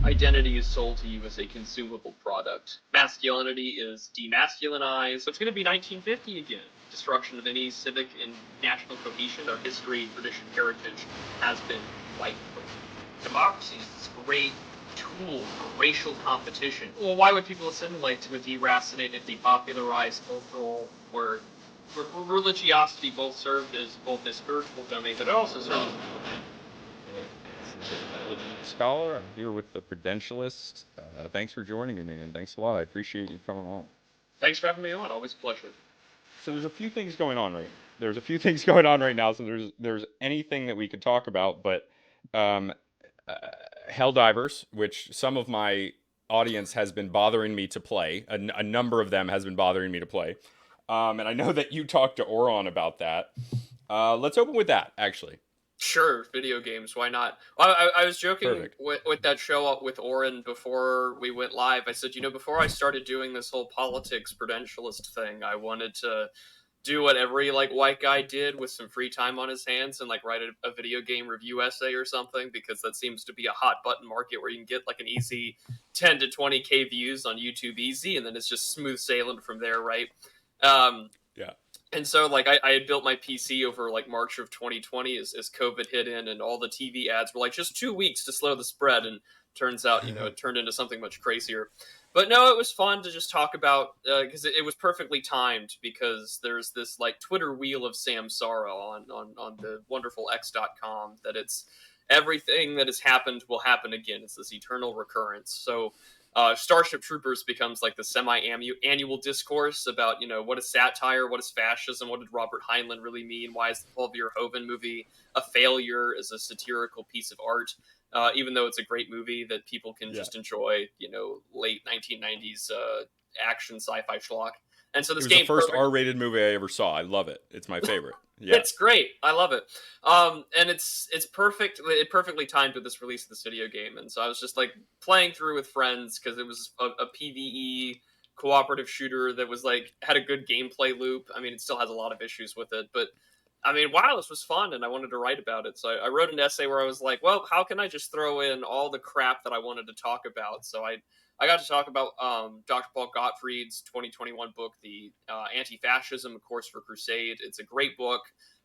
identity is sold to you as a consumable product. Masculinity is demasculinized. So it's going to be 1950 again. Destruction of any civic and national cohesion. Our history, tradition, heritage has been wiped from democracy. Is this great tool for racial competition. Well, why would people assimilate to a deracinated, depopularized cultural where religiosity both served as both a spiritual domain, but it also served as Illegitimate Scholar. I'm here with the Prudentialist. Thanks for joining me, and thanks a lot. I appreciate you coming on. Thanks for having me on. Always a pleasure. So there's a few things going on There's a few things going on right now. So there's anything that we could talk about, but um, uh, Helldivers, which some of my audience has been bothering me to play. A number of them has been bothering me to play, and I know that you talked to Oron about that. Let's open with that, actually. Sure, video games. Why not? I was joking Perfect. with that show up with Oren before we went live. I said, before I started doing this whole politics prudentialist thing, I wanted to do what every white guy did with some free time on his hands and write a video game review essay or something, because that seems to be a hot button market where you can get an easy 10 to 20K views on YouTube easy, and then it's just smooth sailing from there, right? Yeah. And so I had built my PC over March of 2020 as COVID hit in, and all the TV ads were just 2 weeks to slow the spread, and turns out it turned into something much crazier. But no, it was fun to just talk about, because it was perfectly timed, because there's this Twitter wheel of samsara on the wonderful X.com, that it's everything that has happened will happen again. It's this eternal recurrence. So Starship Troopers becomes the semi-annual discourse about, what is satire, what is fascism, what did Robert Heinlein really mean, why is the Paul Verhoeven movie a failure as a satirical piece of art, even though it's a great movie that people can just enjoy, late 1990s action sci-fi schlock. And so this It was the game first R-rated movie I ever saw. I love it. It's my favorite. Yeah. It's great. I love it. And it's perfect. It perfectly timed with this release of this video game. And so I was just playing through with friends, because it was a PvE cooperative shooter that was had a good gameplay loop. I mean, it still has a lot of issues with it, but I mean, wow, this was fun, and I wanted to write about it. So I wrote an essay where I was like, well, how can I just throw in all the crap that I wanted to talk about? So I got to talk about Dr. Paul Gottfried's 2021 book, The Anti-Fascism, A Course for Crusade. It's a great book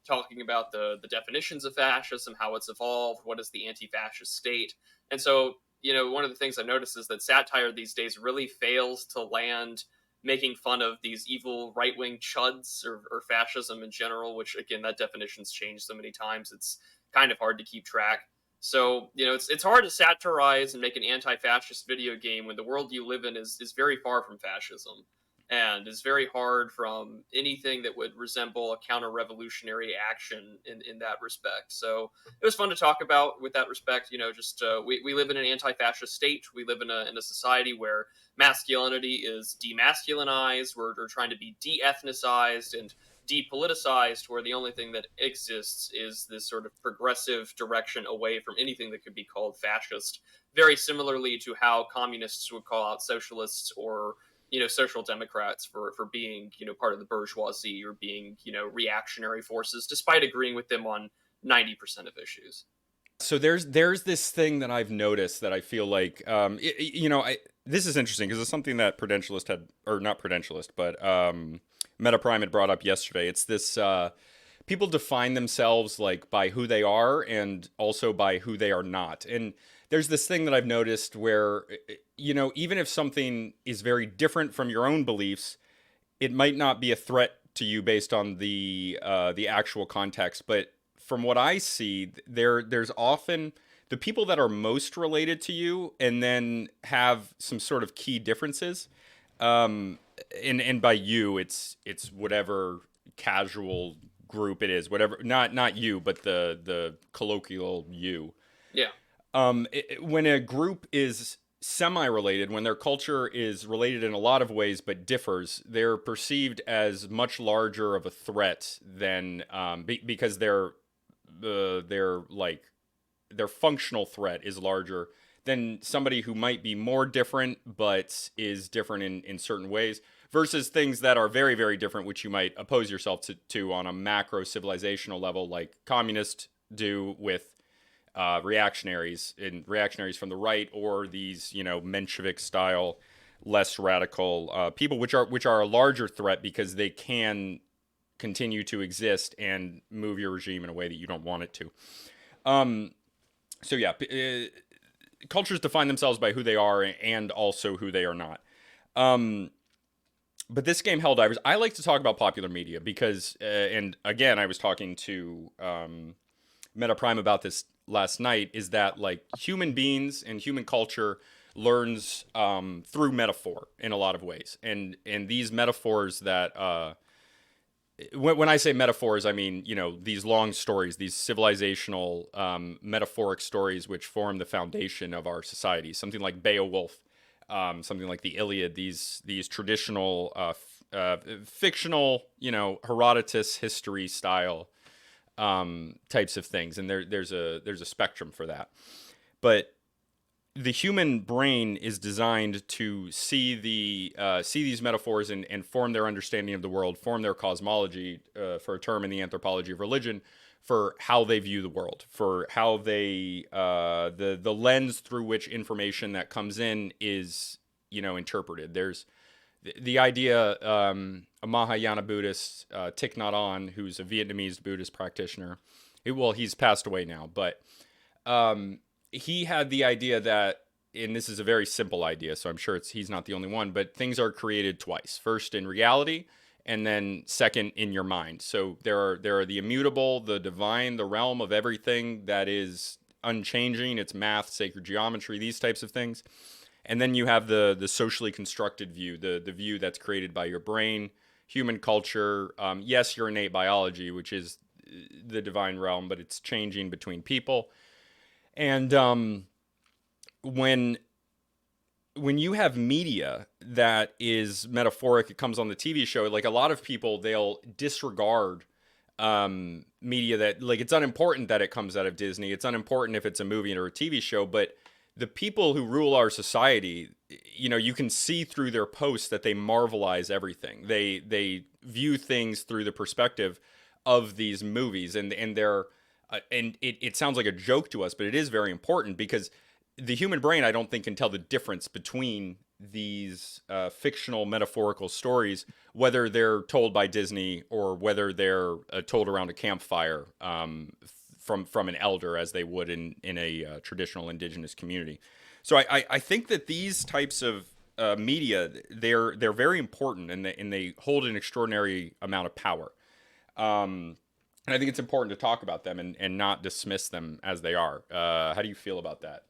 talking about the definitions of fascism, how it's evolved, what is the anti-fascist state. And so, one of the things I noticed is that satire these days really fails to land making fun of these evil right-wing chuds, or fascism in general, which, again, that definition's changed so many times, it's kind of hard to keep track. So, it's hard to satirize and make an anti-fascist video game when the world you live in is very far from fascism, and is very hard from anything that would resemble a counter-revolutionary action in that respect. So it was fun to talk about with that respect. We live in an anti-fascist state. We live in a society where masculinity is demasculinized. We're trying to be de-ethnicized and depoliticized, where the only thing that exists is this sort of progressive direction away from anything that could be called fascist, very similarly to how communists would call out socialists or social democrats for being part of the bourgeoisie, or being reactionary forces, despite agreeing with them on 90% of issues. So there's this thing that I've noticed that I feel like this is interesting, because it's something that Prudentialist had, or not Prudentialist, but MetaPrime had brought up yesterday. It's this people define themselves by who they are, and also by who they are not. And there's this thing that I've noticed where even if something is very different from your own beliefs, it might not be a threat to you based on the actual context. But from what I see, there's often the people that are most related to you, and then have some sort of key differences. And by you, it's whatever casual group it is, whatever, not you, but the colloquial you. Yeah. When a group is semi-related, when their culture is related in a lot of ways but differs, they're perceived as much larger of a threat than because their functional threat is larger than somebody who might be more different but is different in certain ways, versus things that are very, very different, which you might oppose yourself to on a macro civilizational level, like communists do with reactionaries from the right, or these Menshevik style less radical people, which are a larger threat because they can continue to exist and move your regime in a way that you don't want it to. Um, so yeah, cultures define themselves by who they are and also who they are not. Um, but this game, Helldivers, I like to talk about popular media because, and again, I was talking to Meta Prime about this last night, is that like human beings and human culture learns through metaphor in a lot of ways, and these metaphors that when I say metaphors, I mean these long stories, these civilizational metaphoric stories which form the foundation of our society. Something like Beowulf, something like the Iliad. These traditional fictional, Herodotus history style types of things, and there's a spectrum for that. But the human brain is designed to see these metaphors and form their understanding of the world, form their cosmology, for a term in the anthropology of religion, for how they view the world, for how they the lens through which information that comes in is interpreted. There's the idea, a Mahayana Buddhist, Thich Nhat Hanh, who's a Vietnamese Buddhist practitioner. He's passed away now, but he had the idea that, and this is a very simple idea, so I'm sure he's not the only one, but things are created twice. First in reality, and then second in your mind. So there are the immutable, the divine, the realm of everything that is unchanging. It's math, sacred geometry, these types of things. And then you have the socially constructed view, the view that's created by your brain, human culture. Yes, your innate biology, which is the divine realm, but it's changing between people. And when you have media that is metaphoric, it comes on the TV show. Like a lot of people, they'll disregard media that, like, it's unimportant that it comes out of Disney. It's unimportant if it's a movie or a TV show, but the people who rule our society, you can see through their posts that they marvelize everything. They view things through the perspective of these movies, and they're and it sounds like a joke to us, but it is very important because the human brain, I don't think, can tell the difference between these fictional metaphorical stories, whether they're told by Disney or whether they're told around a campfire from an elder, as they would in a traditional indigenous community. So I think that these types of media, they're very important, and they hold an extraordinary amount of power. And I think it's important to talk about them and not dismiss them as they are. How do you feel about that?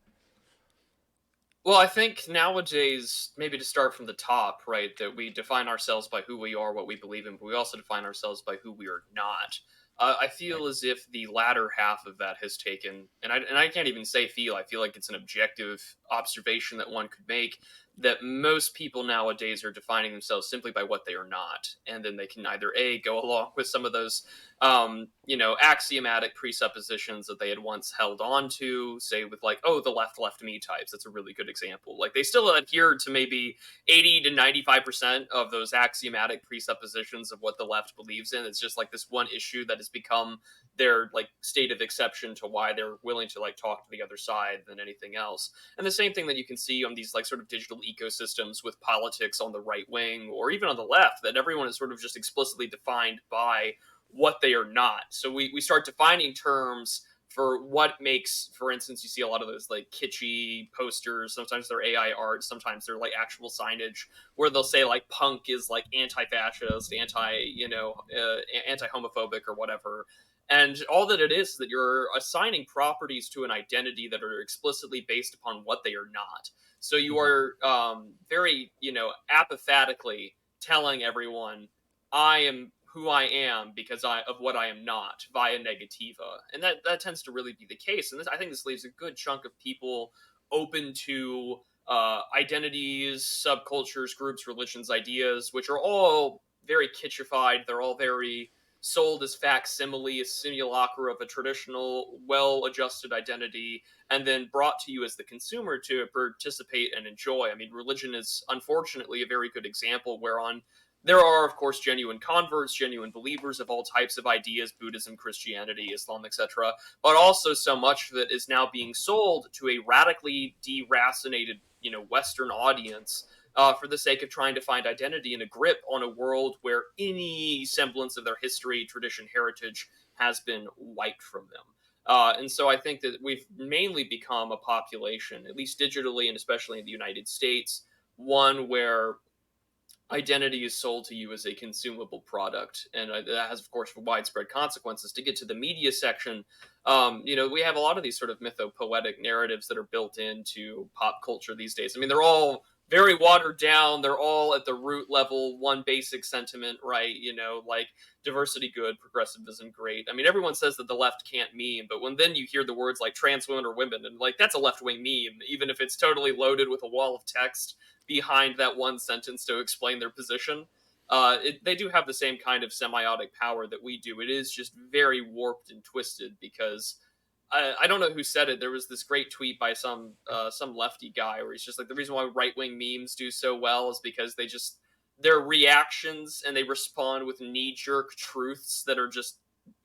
Well, I think nowadays, maybe to start from the top, right, that we define ourselves by who we are, what we believe in, but we also define ourselves by who we are not. I Right. feel as if the latter half of that has taken, and I can't even say feel. I feel like it's an objective observation that one could make, that most people nowadays are defining themselves simply by what they are not, and then they can either a go along with some of those, axiomatic presuppositions that they had once held on to, say with like, oh, the left me types. That's a really good example. Like they still adhere to maybe 80 to 95% of those axiomatic presuppositions of what the left believes in. It's just like this one issue that has become their like state of exception to why they're willing to like talk to the other side than anything else. And the same thing that you can see on these like sort of digital ecosystems with politics on the right wing or even on the left, that everyone is sort of just explicitly defined by what they are not. So we start defining terms for what makes, for instance, you see a lot of those like kitschy posters. Sometimes they're AI art, sometimes they're like actual signage where they'll say like punk is like anti-fascist, anti-homophobic or whatever. And all that it is that you're assigning properties to an identity that are explicitly based upon what they are not. So you Mm-hmm. are very, apophatically telling everyone, I am who I am because of what I am not via negativa, and that tends to really be the case. And I think this leaves a good chunk of people open to identities, subcultures, groups, religions, ideas, which are all very kitchified. They're all very sold as facsimile, a simulacra of a traditional, well-adjusted identity, and then brought to you as the consumer to participate and enjoy. I mean, religion is unfortunately a very good example whereon there are, of course, genuine converts, genuine believers of all types of ideas, Buddhism, Christianity, Islam, etc., but also so much of it is now being sold to a radically deracinated, Western audience, for the sake of trying to find identity and a grip on a world where any semblance of their history, tradition, heritage has been wiped from them. And so I think that we've mainly become a population, at least digitally and especially in the United States, one where identity is sold to you as a consumable product, and that has, of course, widespread consequences. To get to the media section, we have a lot of these sort of mythopoetic narratives that are built into pop culture these days. I mean, they're all very watered down. They're all at the root level, one basic sentiment, right? Like diversity good, progressivism great. I mean, everyone says that the left can't meme, but when then you hear the words like trans women or women, and like that's a left wing meme, even if it's totally loaded with a wall of text behind that one sentence to explain their position. They do have the same kind of semiotic power that we do. It is just very warped and twisted because I don't know who said it. There was this great tweet by some lefty guy where he's just like, the reason why right wing memes do so well is because their reactions and they respond with knee jerk truths that are just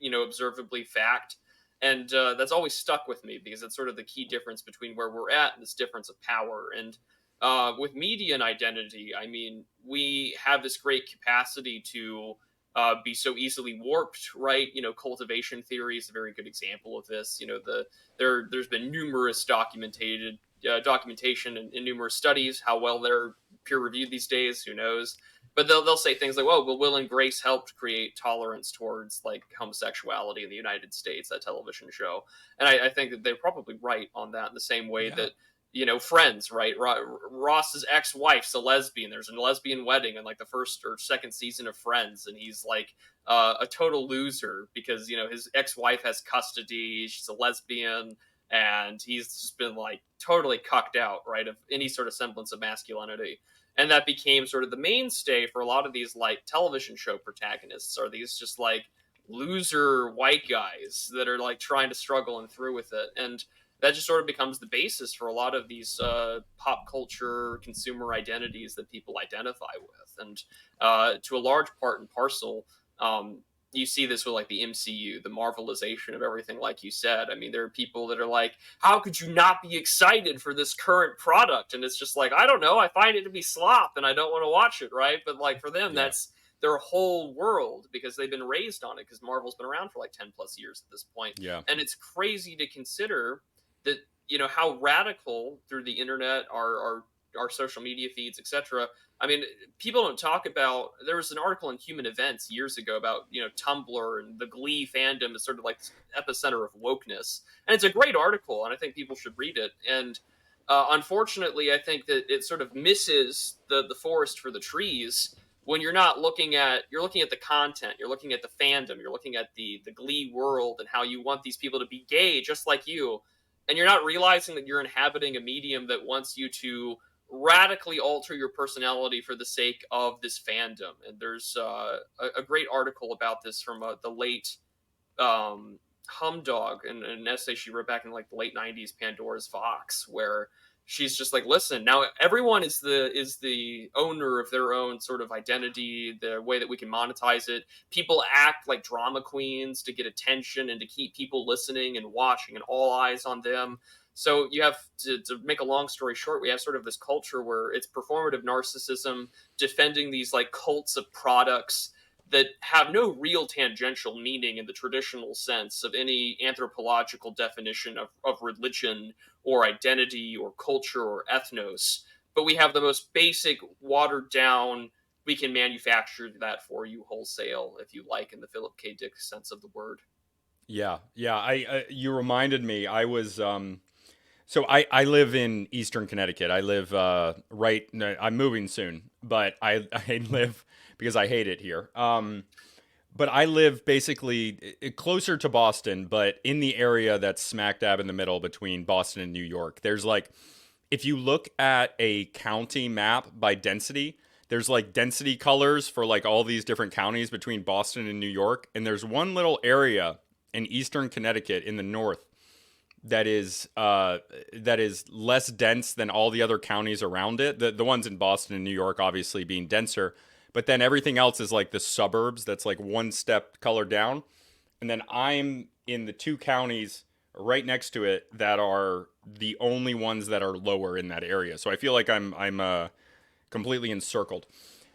observably fact. And that's always stuck with me because it's sort of the key difference between where we're at and this difference of power. And with media and identity, I mean, we have this great capacity to be so easily warped, right? Cultivation theory is a very good example of this. There's been numerous documentation and numerous studies. How well they're peer reviewed these days, who knows? But they'll say things like, "Oh, well, Will and Grace helped create tolerance towards like homosexuality in the United States." That television show, and I think that they're probably right on that. In the same way Yeah. that Friends, right? Ross's ex-wife's a lesbian. There's a lesbian wedding in like the first or second season of Friends, and he's like a total loser because his ex-wife has custody. She's a lesbian, and he's just been like totally cucked out, right, of any sort of semblance of masculinity. And that became sort of the mainstay for a lot of these like television show protagonists. Are these just like loser white guys that are like trying to struggle and through with it, and that just sort of becomes the basis for a lot of these pop culture consumer identities that people identify with. And to a large part and parcel, you see this with like the MCU, the Marvelization of everything, like you said. I mean, there are people that are like, how could you not be excited for this current product? And it's just like, I don't know, I find it to be slop and I don't want to watch it, right? But like for them, Yeah. that's their whole world because they've been raised on it, because Marvel's been around for like 10 plus years at this point. Yeah. And it's crazy to consider that how radical through the internet, our social media feeds, etc. I mean, people don't talk about. There was an article in Human Events years ago about Tumblr and the Glee fandom is sort of like the epicenter of wokeness, and it's a great article, and I think people should read it. And unfortunately, I think that it sort of misses the forest for the trees when you're not looking at the content, you're looking at the fandom, you're looking at the Glee world and how you want these people to be gay just like you, and you're not realizing that you're inhabiting a medium that wants you to radically alter your personality for the sake of this fandom. And there's a great article about this from the late Humdog, and an essay she wrote back in like the late 90s, Pandora's Box, where she's just like, listen, now everyone is the owner of their own sort of identity, the way that we can monetize it. People act like drama queens to get attention and to keep people listening and watching and all eyes on them. So you have to make a long story short, we have sort of this culture where it's performative narcissism defending these like cults of products that have no real tangential meaning in the traditional sense of any anthropological definition of religion or identity or culture or ethnos. But we have the most basic, watered down, we can manufacture that for you wholesale, if you like, in the Philip K. Dick sense of the word. Yeah. Yeah. I you reminded me. I was So I live in Eastern Connecticut. I live right. No, I'm moving soon, but I live because I hate it here. But I live basically closer to Boston, but in the area that's smack dab in the middle between Boston and New York. There's like, if you look at a county map by density, there's like density colors for like all these different counties between Boston and New York, and there's one little area in Eastern Connecticut in the north that is less dense than all the other counties around it. The ones in Boston and New York obviously being denser, but then everything else is like the suburbs that's like one step color down. And then I'm in the two counties right next to it that are the only ones that are lower in that area. So I feel like I'm completely encircled.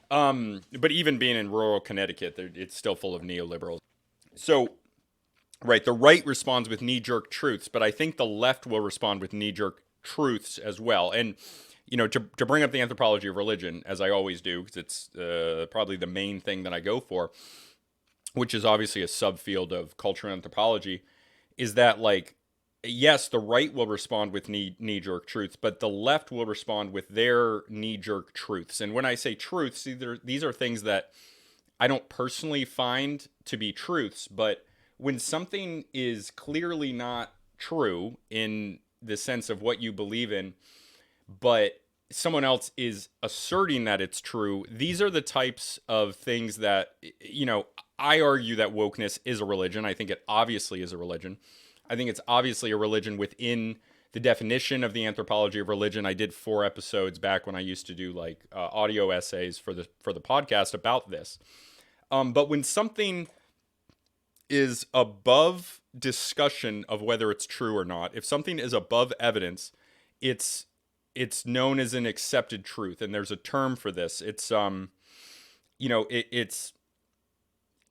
But even being in rural Connecticut, it's still full of neoliberals. So, right, the right responds with knee jerk truths, but I think the left will respond with knee jerk truths as well. And, to bring up the anthropology of religion, as I always do, because it's probably the main thing that I go for, which is obviously a subfield of cultural anthropology, is that, like, yes, the right will respond with knee jerk truths, but the left will respond with their knee jerk truths. And when I say truths, these are things that I don't personally find to be truths, but when something is clearly not true in the sense of what you believe in, but someone else is asserting that it's true, these are the types of things that, I argue that wokeness is a religion. I think it obviously is a religion. I think it's obviously a religion within the definition of the anthropology of religion. I did 4 episodes back when I used to do like audio essays for the podcast about this. But when something is above discussion of whether it's true or not, if something is above evidence, it's known as an accepted truth, and there's a term for this. It's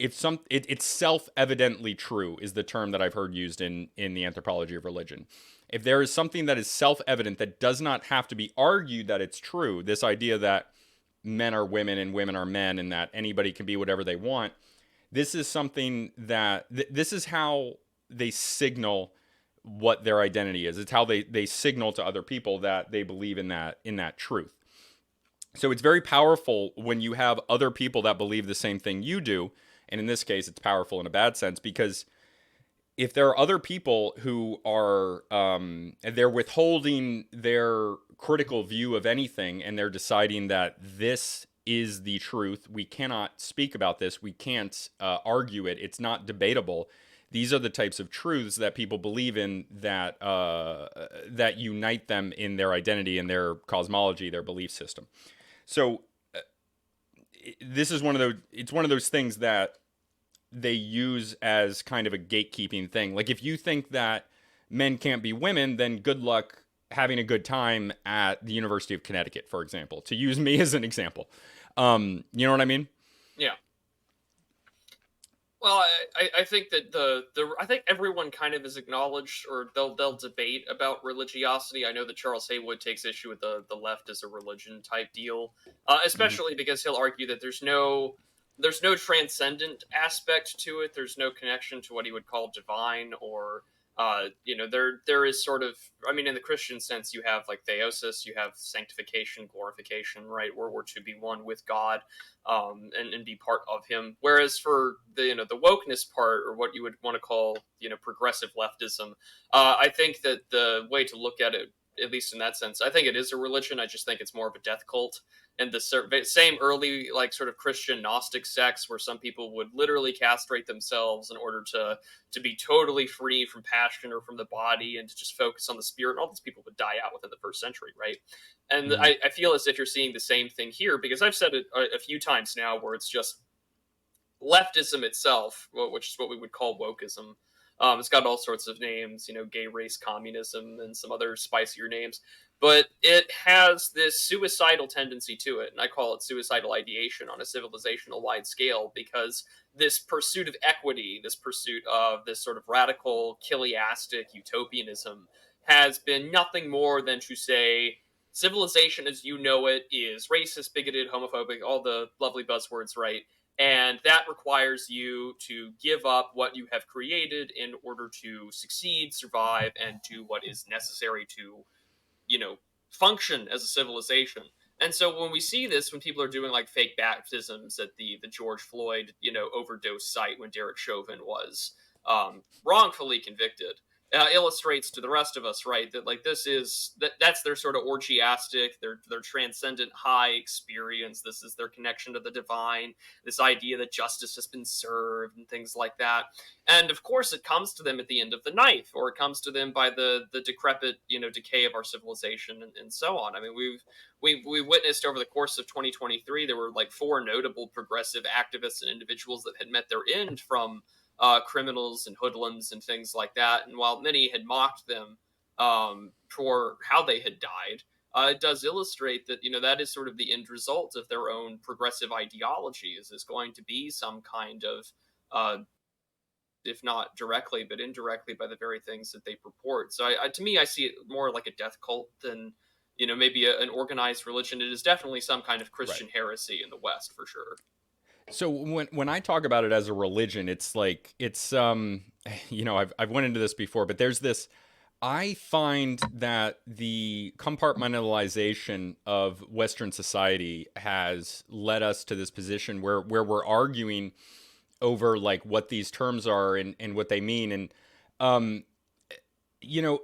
it's self-evidently true is the term that I've heard used in the anthropology of religion. If there is something that is self-evident that does not have to be argued that it's true, this idea that men are women and women are men and that anybody can be whatever they want, this is something that this is how they signal what their identity is. It's how they signal to other people that they believe in that truth. So it's very powerful when you have other people that believe the same thing you do. And in this case, it's powerful in a bad sense, because if there are other people who are they're withholding their critical view of anything, and they're deciding that this is the truth, we cannot speak about this, we can't argue it, it's not debatable. These are the types of truths that people believe in that that unite them in their identity and their cosmology, their belief system. So this is it's one of those things that they use as kind of a gatekeeping thing. Like, if you think that men can't be women, then good luck having a good time at the University of Connecticut, for example, to use me as an example. You know what I mean? Yeah. Well, I think that I think everyone kind of is acknowledged, or they'll debate about religiosity. I know that Charles Haywood takes issue with the left as a religion type deal, Mm-hmm. especially because he'll argue that there's no transcendent aspect to it. There's no connection to what he would call divine, or there is sort of, I mean, in the Christian sense, you have like theosis, you have sanctification, glorification, right, where we're to be one with God, and be part of Him. Whereas for the wokeness part, or what you would want to call progressive leftism, I think that the way to look at it, at least in that sense, I think it is a religion. I just think it's more of a death cult. And the same early, like, sort of Christian Gnostic sects, where some people would literally castrate themselves in order to be totally free from passion or from the body, and to just focus on the spirit. And all these people would die out within the first century, right? And Mm-hmm. I feel as if you're seeing the same thing here, because I've said it a few times now, where it's just leftism itself, which is what we would call wokeism. It's got all sorts of names, gay race communism and some other spicier names, but it has this suicidal tendency to it, and I call it suicidal ideation on a civilizational wide scale, because this pursuit of equity, this pursuit of this sort of radical, chiliastic utopianism, has been nothing more than to say civilization as you know it is racist, bigoted, homophobic, all the lovely buzzwords, right? And that requires you to give up what you have created in order to succeed, survive, and do what is necessary to, you know, function as a civilization. And so when we see this, when people are doing like fake baptisms at the George Floyd, overdose site when Derek Chauvin was wrongfully convicted, illustrates to the rest of us, right? That like that's their sort of orgiastic, their transcendent high experience. This is their connection to the divine. This idea that justice has been served and things like that. And of course, it comes to them at the end of the knife, or it comes to them by the decrepit, decay of our civilization and so on. I mean, we witnessed over the course of 2023 there were like four notable progressive activists and individuals that had met their end from criminals and hoodlums and things like that. And while many had mocked them for how they had died, it does illustrate that that is sort of the end result of their own progressive ideologies is going to be some kind of, if not directly but indirectly, by the very things that they purport. So to me, I see it more like a death cult than maybe an organized religion. It is definitely some kind of Right. Christian heresy in the West for sure. So when I talk about it as a religion, it's like it's I've went into this before, but there's this. I find that the compartmentalization of Western society has led us to this position where we're arguing over like what these terms are and what they mean. And um, you know,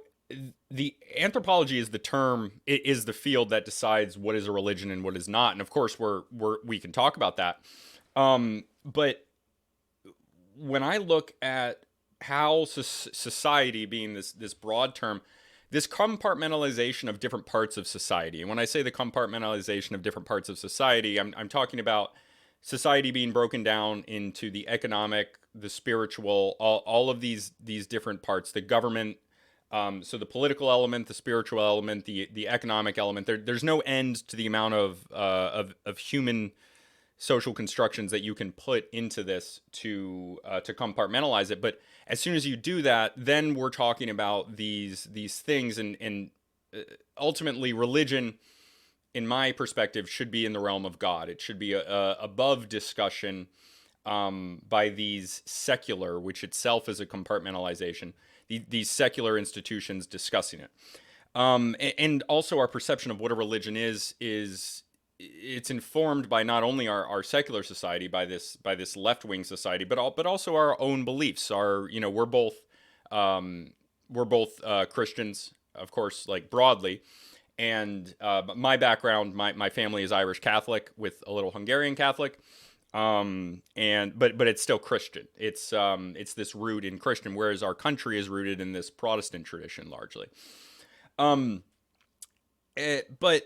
the anthropology is the term, it is the field that decides what is a religion and what is not. And of course, we can talk about that. But when I look at how society, being this broad term, this compartmentalization of different parts of society, and when I say the compartmentalization of different parts of society, I'm talking about society being broken down into the economic, the spiritual, all of these different parts, the government. So the political element, the spiritual element, the economic element. There's no end to the amount of human social constructions that you can put into this to compartmentalize it. But as soon as you do that, then we're talking about these things, and ultimately religion, in my perspective, should be in the realm of God. It should be above discussion by these secular, which itself is a compartmentalization, these secular institutions discussing it. And also our perception of what a religion is it's informed by not only our secular society, by this left wing society, but also our own beliefs. We're both Christians, of course, like broadly. And my background, my family is Irish Catholic with a little Hungarian Catholic, and but it's still Christian. It's this root in Christian, whereas our country is rooted in this Protestant tradition largely. Um, but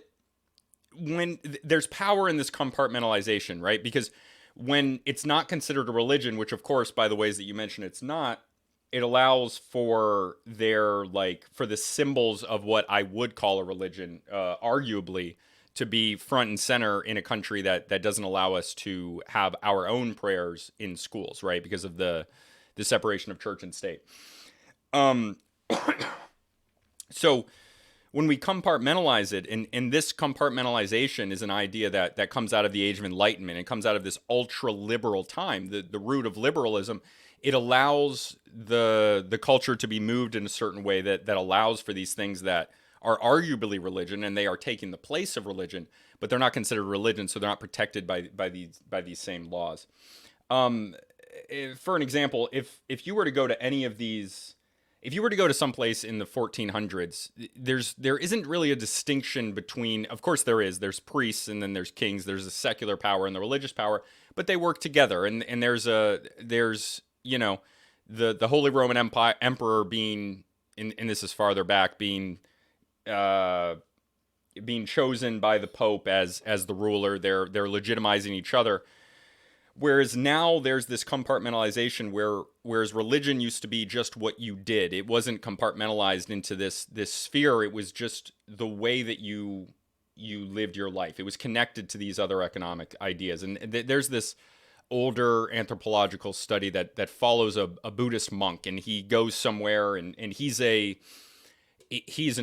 when there's power in this compartmentalization, right? Because when it's not considered a religion, which of course, by the ways that you mentioned, it's not, it allows for for the symbols of what I would call a religion, arguably, to be front and center in a country that doesn't allow us to have our own prayers in schools, right? Because of the separation of church and state. Um, so when we compartmentalize it, and this compartmentalization is an idea that comes out of the Age of Enlightenment. It comes out of this ultra liberal time, the root of liberalism. It allows the culture to be moved in a certain way that allows for these things that are arguably religion, and they are taking the place of religion, but they're not considered religion, so they're not protected by these same laws. Um, for an example, if you were to go to any of these, if you were to go to some place in the 1400s, there isn't really a distinction between. Of course, there's priests, and then there's kings. There's a secular power and the religious power, but they work together. And there's the Holy Roman Empire emperor being, and this is farther back, uh, being chosen by the Pope as the ruler. They're legitimizing each other. Whereas now there's this compartmentalization whereas religion used to be just what you did. It wasn't compartmentalized into this sphere. It was just the way that you lived your life. It was connected to these other economic ideas. And there's this older anthropological study that follows a Buddhist monk, and he goes somewhere, and he's an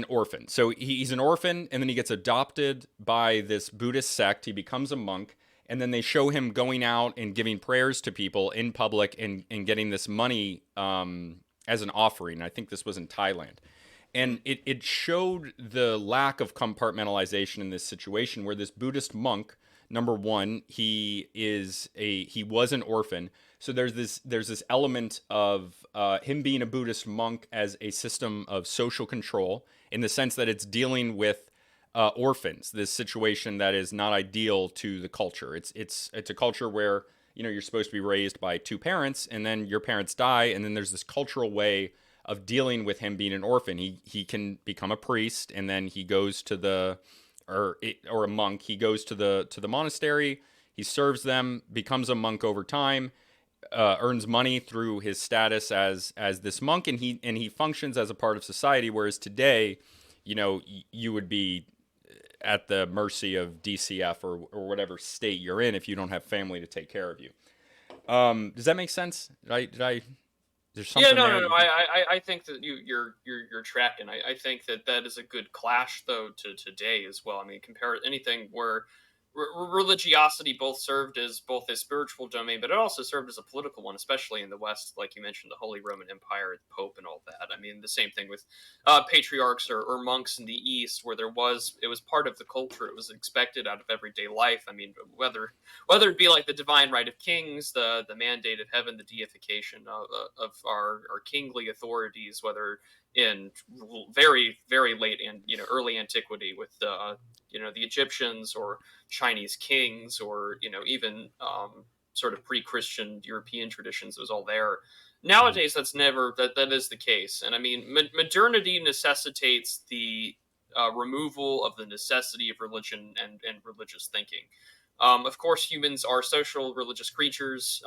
orphan. So he's an orphan, and then he gets adopted by this Buddhist sect. He becomes a monk, and then they show him going out and giving prayers to people in public, and getting this money as an offering. I think this was in Thailand. And it showed the lack of compartmentalization in this situation, where this Buddhist monk Number one, he was an orphan. So there's this element of him being a Buddhist monk as a system of social control, in the sense that it's dealing with orphans, this situation that is not ideal to the culture. It's a culture where, you're supposed to be raised by two parents, and then your parents die, and then there's this cultural way of dealing with him being an orphan. He can become a priest, and then he goes to the or a monk. He goes to the monastery. He serves them, becomes a monk over time, earns money through his status as this monk, and he functions as a part of society. Whereas today, you would be at the mercy of DCF or whatever state you're in if you don't have family to take care of you. Does that make sense? There's Yeah, something no, there no, no. that you think? I think that you're tracking. I think that is a good clash though to today as well. I mean, compare anything where religiosity both served as both a spiritual domain, but it also served as a political one, especially in the West, like you mentioned, the Holy Roman Empire, the Pope, and all that. I mean, the same thing with patriarchs or monks in the East, where it was part of the culture. It was expected out of everyday life. I mean, whether it be like the divine right of kings, the mandate of heaven, the deification of our kingly authorities, whether in very very late and early antiquity with the Egyptians or Chinese kings, or even sort of pre-Christian European traditions, was all there. Mhm. Nowadays, that is the case, and I mean, modernity necessitates the removal of the necessity of religion and religious thinking. Of course, humans are social, religious creatures.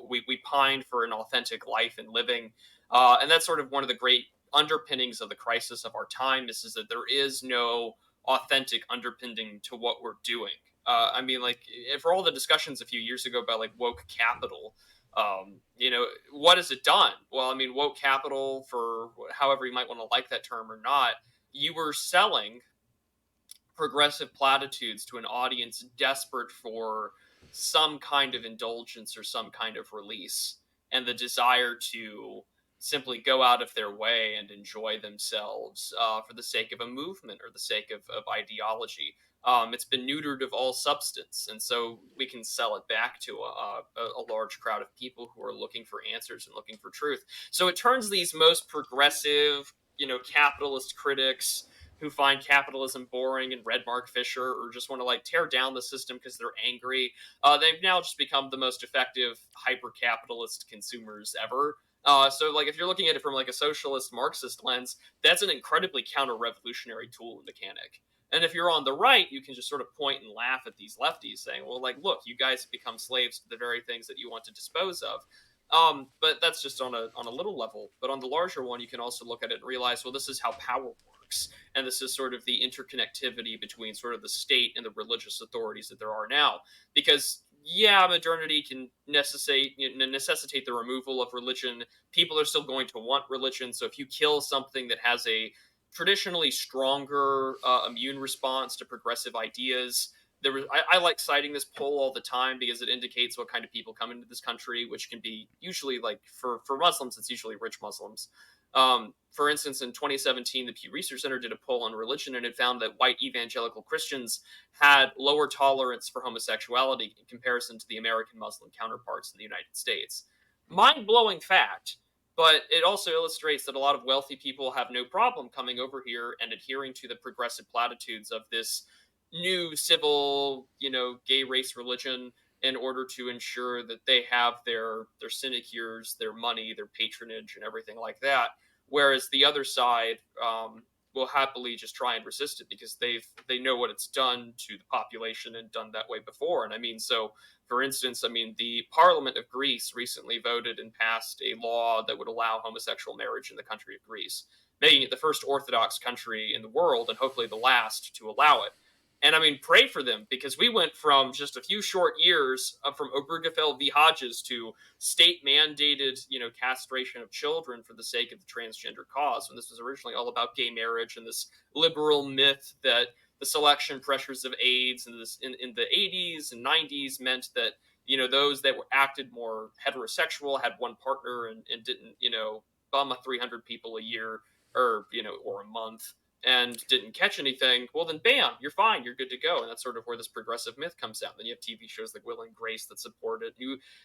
We pine for an authentic life and living, and that's sort of one of the great underpinnings of the crisis of our time. Is that there is no authentic underpinning to what we're doing. I mean, like for all the discussions a few years ago about like woke capital, what has it done? Well, I mean, woke capital, for however you might want to like that term or not, you were selling progressive platitudes to an audience desperate for some kind of indulgence or some kind of release, and the desire to simply go out of their way and enjoy themselves for the sake of a movement or the sake of ideology. It's been neutered of all substance, and so we can sell it back to a large crowd of people who are looking for answers and looking for truth. So it turns these most progressive, capitalist critics who find capitalism boring and red Mark Fisher, or just want to like tear down the system because they're angry. They've now just become the most effective hyper capitalist consumers ever. So like if you're looking at it from like a socialist Marxist lens, that's an incredibly counter revolutionary tool and mechanic. And if you're on the right, you can just sort of point and laugh at these lefties, saying, "Well, like, look, you guys have become slaves to the very things that you want to dispose of." But that's just on a little level. But on the larger one, you can also look at it and realize, well, this is how power works, and this is sort of the interconnectivity between sort of the state and the religious authorities that there are now. Because yeah, modernity can necessitate the removal of religion. People are still going to want religion. So if you kill something that has a traditionally stronger immune response to progressive ideas, I like citing this poll all the time because it indicates what kind of people come into this country, which can be usually like for Muslims, it's usually rich Muslims. For instance, in 2017, the Pew Research Center did a poll on religion, and it found that white evangelical Christians had lower tolerance for homosexuality in comparison to the American Muslim counterparts in the United States. Mind blowing fact, but it also illustrates that a lot of wealthy people have no problem coming over here and adhering to the progressive platitudes of this new civil, gay race religion in order to ensure that they have their sinecures, their money, their patronage, and everything like that. Whereas the other side will happily just try and resist it because they know what it's done to the population and done that way before. And I mean, so for instance, I mean, the Parliament of Greece recently voted and passed a law that would allow homosexual marriage in the country of Greece, making it the first Orthodox country in the world and hopefully the last to allow it. And I mean, pray for them because we went from just a few short years from Obergefell v. Hodges to state mandated, castration of children for the sake of the transgender cause. When this was originally all about gay marriage and this liberal myth that the selection pressures of AIDS in the 80s and 90s meant that, those that were acted more heterosexual had one partner and didn't, bum 300 people a year or, or a month and didn't catch anything, well then bam, you're fine, you're good to go. And that's sort of where this progressive myth comes out. Then you have TV shows like Will and Grace that support it.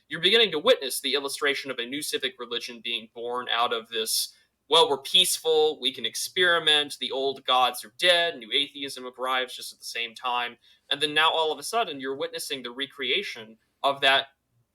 You're beginning to witness the illustration of a new civic religion being born out of this. Well, we're peaceful, we can experiment, the old gods are dead, new atheism arrives just at the same time. And then now all of a sudden you're witnessing the recreation of that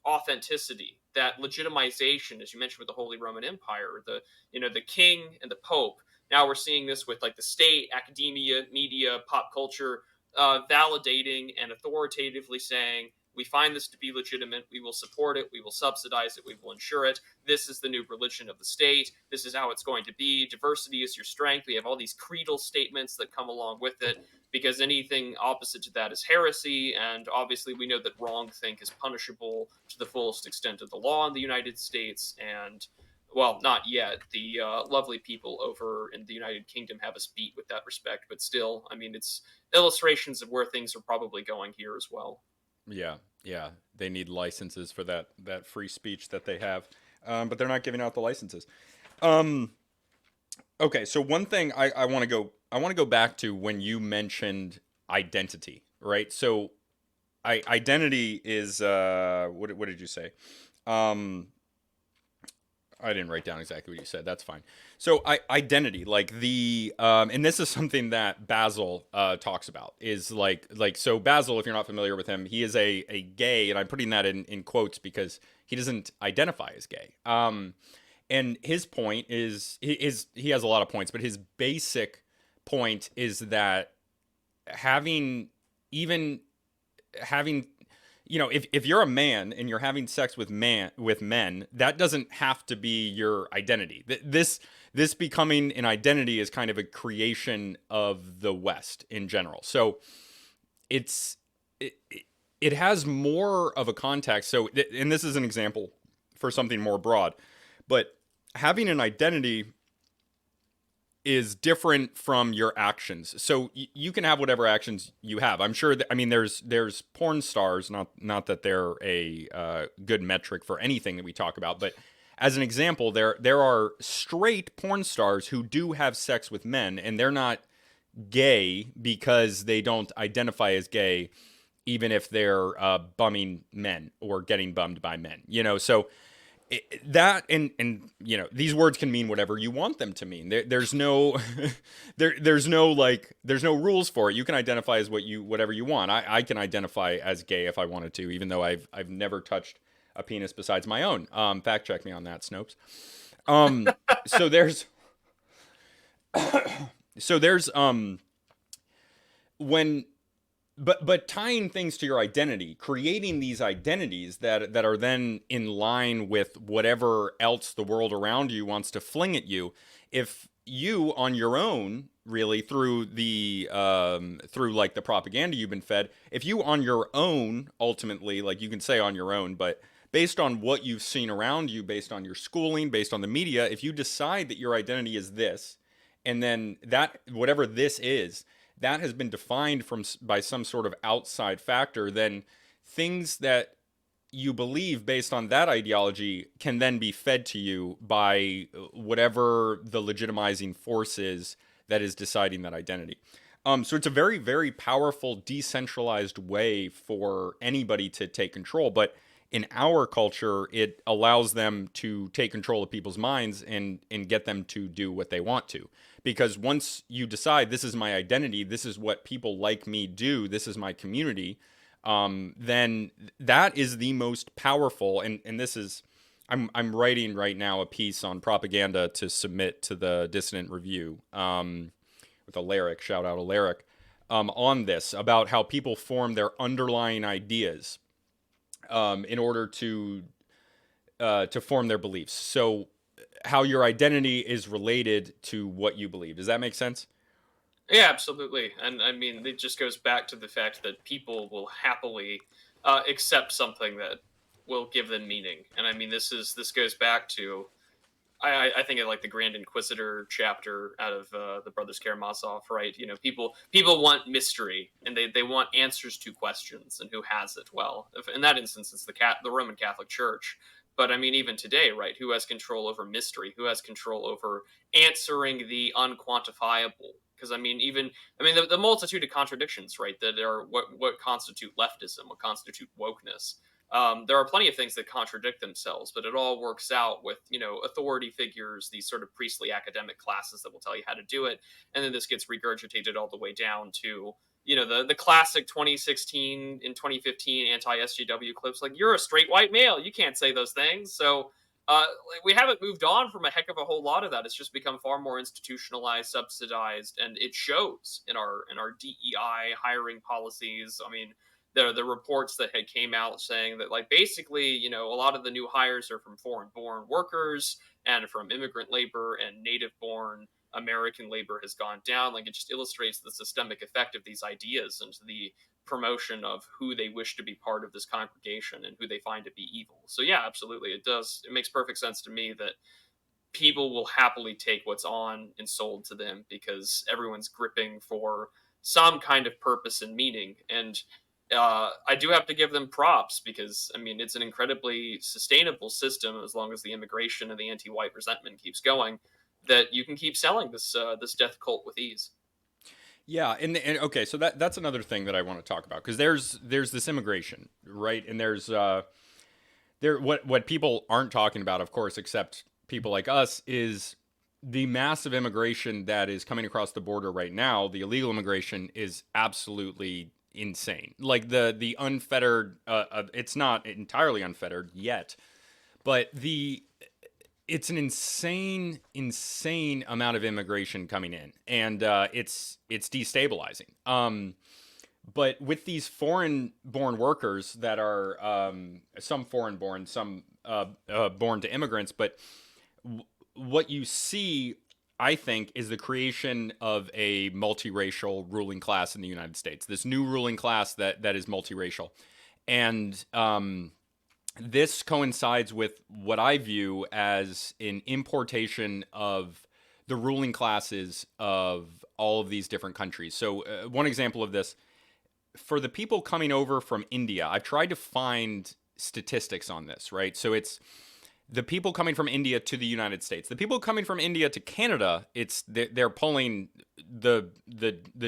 authenticity, that legitimization, as you mentioned with the Holy Roman Empire, the king and the Pope. Now we're seeing this with like the state, academia, media, pop culture, validating and authoritatively saying, we find this to be legitimate. We will support it. We will subsidize it. We will ensure it. This is the new religion of the state. This is how it's going to be. Diversity is your strength. We have all these creedal statements that come along with it, because anything opposite to that is heresy. And obviously, we know that wrongthink is punishable to the fullest extent of the law in the United States. And well, not yet. The lovely people over in the United Kingdom have us beat with that respect, but still, I mean, it's illustrations of where things are probably going here as well. Yeah, yeah. They need licenses for that free speech that they have, but they're not giving out the licenses. Um, okay, so one thing I want to go back to when you mentioned identity, right? So identity is what did you say? Um, I didn't write down exactly what you said. That's fine. So identity, like and this is something that Basil talks about, is like so Basil, if you're not familiar with him, he is a gay, and I'm putting that in quotes because he doesn't identify as gay. And his point is he has a lot of points, but his basic point is that having even having if you're a man and you're having sex with men, that doesn't have to be your identity. This becoming an identity is kind of a creation of the West in general. So it's it has more of a context. So and this is an example for something more broad, but having an identity is different from your actions. So you can have whatever actions you have. I'm sure that, I mean, there's porn stars, not that they're a good metric for anything that we talk about, but as an example, there are straight porn stars who do have sex with men, and they're not gay because they don't identify as gay, even if they're bumming men or getting bummed by men. So that and these words can mean whatever you want them to mean. There's no there's no rules for it. You can identify as whatever you want. I can identify as gay if I wanted to, even though I've never touched a penis besides my own. Fact check me on that, Snopes. So there's so there's when but tying things to your identity, creating these identities that are then in line with whatever else the world around you wants to fling at you. If you on your own, really through through like the propaganda you've been fed, if you on your own, ultimately, like you can say on your own, but based on what you've seen around you, based on your schooling, based on the media, if you decide that your identity is this, and then that whatever this is, that has been defined by some sort of outside factor, then things that you believe based on that ideology can then be fed to you by whatever the legitimizing force is that is deciding that identity. So it's a very, very powerful, decentralized way for anybody to take control. But in our culture, it allows them to take control of people's minds and get them to do what they want to. Because once you decide this is my identity, this is what people like me do, this is my community, then that is the most powerful. And this is, I'm writing right now a piece on propaganda to submit to the Dissident Review with Alaric, shout out Alaric, on this, about how people form their underlying ideas in order to form their beliefs. So how your identity is related to what you believe. Does that make sense? Yeah, absolutely. And I mean, it just goes back to the fact that people will happily accept something that will give them meaning. And I mean, this goes back to I think of like the Grand Inquisitor chapter out of the Brothers Karamazov, right? People want mystery, and they want answers to questions, and who has it? Well, in that instance, it's the Roman Catholic Church. But I mean, even today, right? Who has control over mystery? Who has control over answering the unquantifiable? because the multitude of contradictions, right, that are what constitute leftism, what constitute wokeness. There are plenty of things that contradict themselves, but it all works out with authority figures, these sort of priestly academic classes that will tell you how to do it, and then this gets regurgitated all the way down to the classic 2016 and 2015 anti-SJW clips, like, you're a straight white male, you can't say those things. So we haven't moved on from a heck of a whole lot of that. It's just become far more institutionalized, subsidized, and it shows in our DEI hiring policies. The reports that had came out saying that, like, basically, a lot of the new hires are from foreign-born workers and from immigrant labor, and native-born American labor has gone down. Like, it just illustrates the systemic effect of these ideas and the promotion of who they wish to be part of this congregation and who they find to be evil. So yeah, absolutely, it does. It makes perfect sense to me that people will happily take what's on and sold to them because everyone's gripping for some kind of purpose and meaning. And I do have to give them props because it's an incredibly sustainable system as long as the immigration and the anti-white resentment keeps going. That you can keep selling this death cult with ease. Yeah, and okay, so that's another thing that I want to talk about, because there's this immigration, right? And there's what people aren't talking about, of course, except people like us, is the massive immigration that is coming across the border right now. The illegal immigration is absolutely insane. Like the unfettered, it's not entirely unfettered yet, but it's an insane amount of immigration coming in, and it's destabilizing. But with these foreign-born workers that are some foreign-born, some born to immigrants, but what you see, I think, is the creation of a multiracial ruling class in the United States. This new ruling class that is multiracial, and this coincides with what I view as an importation of the ruling classes of all of these different countries. So one example of this, for the people coming over from India, I've tried to find statistics on this, right? So it's the people coming from India to the United States. The people coming from India to Canada, they're pulling the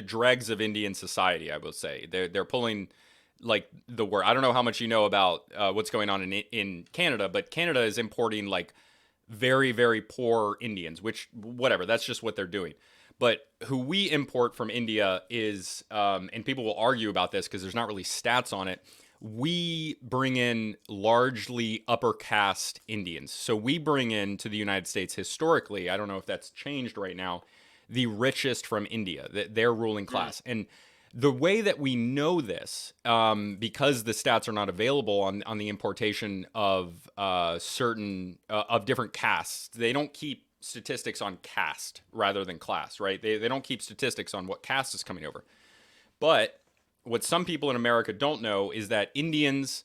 dregs of Indian society, I will say. They're pulling, like, the word. I don't know how much you know about what's going on in Canada, but Canada is importing, like, very, very poor Indians, which, whatever, that's just what they're doing. But who we import from India is, and people will argue about this because there's not really stats on it, we bring in largely upper caste Indians. So we bring in to the United States historically, I don't know if that's changed right now, the richest from India, their ruling class. And the way that we know this, because the stats are not available on the importation of certain of different castes, they don't keep statistics on caste rather than class, right? They don't keep statistics on what caste is coming over. But what some people in America don't know is that Hindus,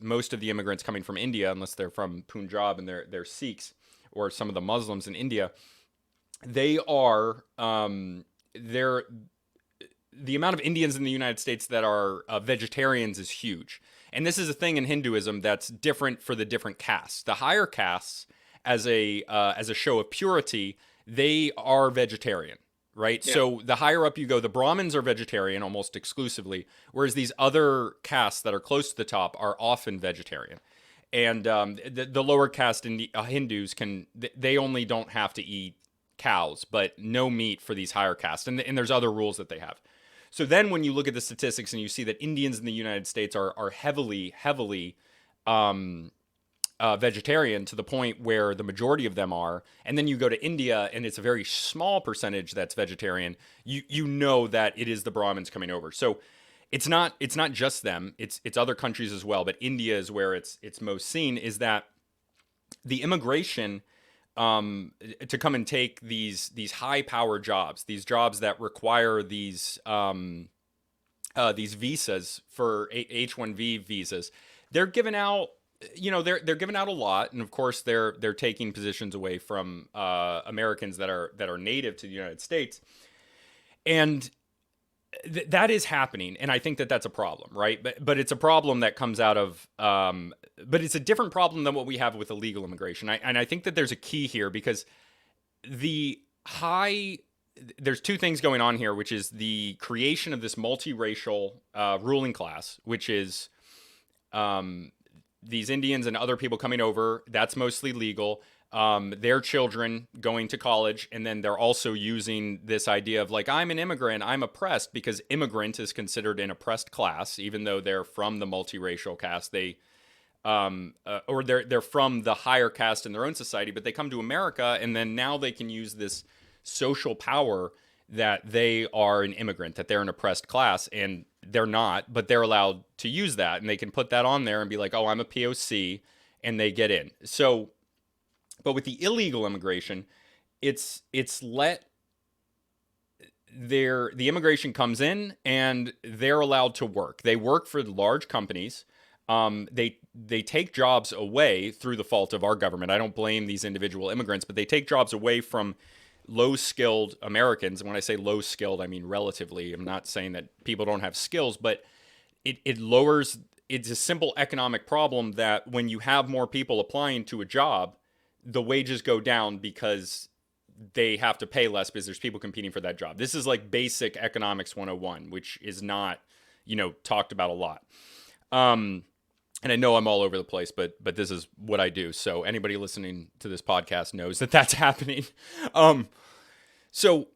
most of the immigrants coming from India, unless they're from Punjab and they're Sikhs, or some of the Muslims in India, they are the amount of Indians in the United States that are vegetarians is huge. And this is a thing in Hinduism that's different for the different castes. The higher castes, as a show of purity, they are vegetarian, right? Yeah. So the higher up you go, the Brahmins are vegetarian almost exclusively, whereas these other castes that are close to the top are often vegetarian. And the lower caste Hindus they only don't have to eat cows, but no meat for these higher castes. And there's other rules that they have. So then when you look at the statistics and you see that Indians in the United States are heavily vegetarian, to the point where the majority of them are, and then you go to India and it's a very small percentage that's vegetarian, you know that it is the Brahmins coming over. So it's not just them, it's other countries as well, but India is where it's most seen, is that the immigration to come and take these high power jobs, these jobs that require these visas for H-1B visas, they're giving out, they're giving out a lot, and of course they're taking positions away from Americans that are native to the United States, and that is happening, and I think that that's a problem, right? But it's a problem that comes out of, but it's a different problem than what we have with illegal immigration. And I think that there's a key here, because the high there's two things going on here, which is the creation of this multiracial ruling class, which is um, these Indians and other people coming over. That's mostly legal. Their children going to college, and then they're also using this idea of like, I'm an immigrant, I'm oppressed, because immigrant is considered an oppressed class, even though they're from the multiracial caste. Or they're from the higher caste in their own society, but they come to America, and then now they can use this social power that they are an immigrant, that they're an oppressed class, and they're not, but they're allowed to use that, and they can put that on there and be like, oh, I'm a POC, and they get in. So, but with the illegal immigration, it's let the immigration comes in and they're allowed to work. They work for large companies. They take jobs away through the fault of our government. I don't blame these individual immigrants, but they take jobs away from low skilled Americans. And when I say low skilled, I mean relatively. I'm not saying that people don't have skills, but it lowers. It's a simple economic problem that when you have more people applying to a job, the wages go down because they have to pay less because there's people competing for that job. This is like basic economics 101, which is not, talked about a lot. And I know I'm all over the place, but this is what I do. So anybody listening to this podcast knows that that's happening. So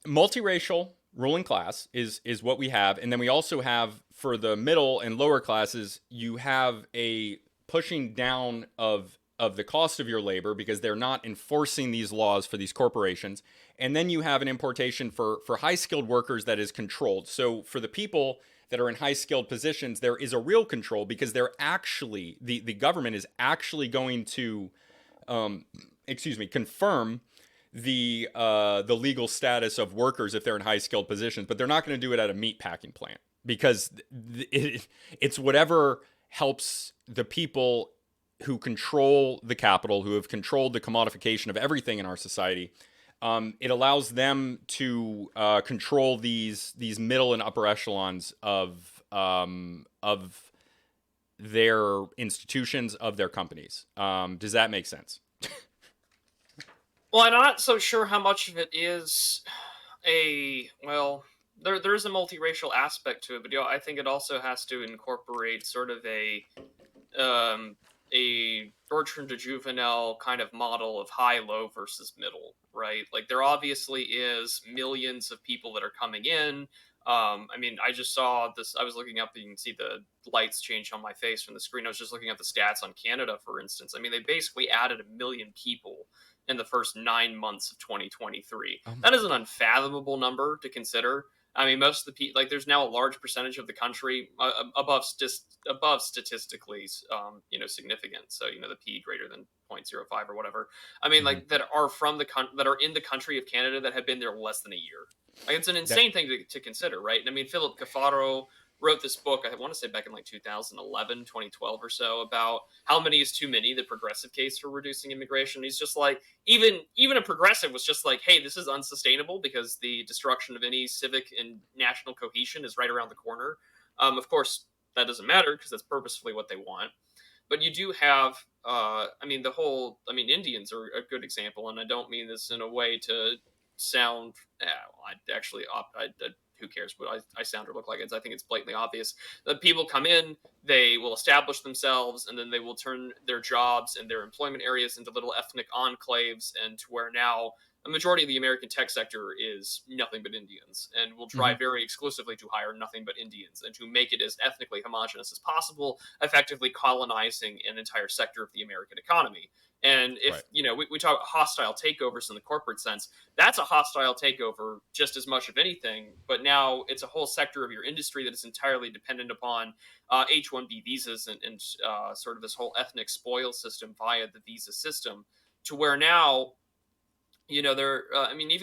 multiracial ruling class is what we have, and then we also have for the middle and lower classes, you have a pushing down of the cost of your labor because they're not enforcing these laws for these corporations. And then you have an importation for high skilled workers that is controlled. So for the people that are in high skilled positions, there is a real control because they're actually, the government is actually going to, confirm the legal status of workers if they're in high skilled positions, but they're not going to do it at a meat packing plant because it's whatever helps the people who control the capital, who have controlled the commodification of everything in our society. It allows them to control these middle and upper echelons of their institutions, of their companies. Does that make sense? Well, I'm not so sure how much of it is there is a multiracial aspect to it, but I think it also has to incorporate sort of a Bertrand de Juvenel kind of model of high-low versus middle, right? Like there obviously is millions of people that are coming in. I just saw this. I was looking up, you can see the lights change on my face from the screen. I was just looking at the stats on Canada, for instance. They basically added 1 million people in the first 9 months of 2023. That is an unfathomable number to consider. Most of the people, like, there's now a large percentage of the country above statistically, significant. So, the P greater than 0.05 or whatever. Like that are that are in the country of Canada that have been there less than a year. Like, it's an insane thing to consider, right? And Philip Cafaro wrote this book, I want to say back in like 2011, 2012 or so, about how many is too many, the progressive case for reducing immigration. He's just like, even a progressive was just like, hey, this is unsustainable because the destruction of any civic and national cohesion is right around the corner. Of course, that doesn't matter because that's purposefully what they want. But you do have, Indians are a good example, and I don't mean this in a way to sound, who cares what I sound or look like. I think it's blatantly obvious that people come in, they will establish themselves, and then they will turn their jobs and their employment areas into little ethnic enclaves, and to where now a majority of the American tech sector is nothing but Indians, and will try very exclusively to hire nothing but Indians and to make it as ethnically homogenous as possible, effectively colonizing an entire sector of the American economy. And if, we talk about hostile takeovers in the corporate sense, that's a hostile takeover just as much of anything. But now it's a whole sector of your industry that is entirely dependent upon H-1B visas and sort of this whole ethnic spoil system via the visa system, to where now, even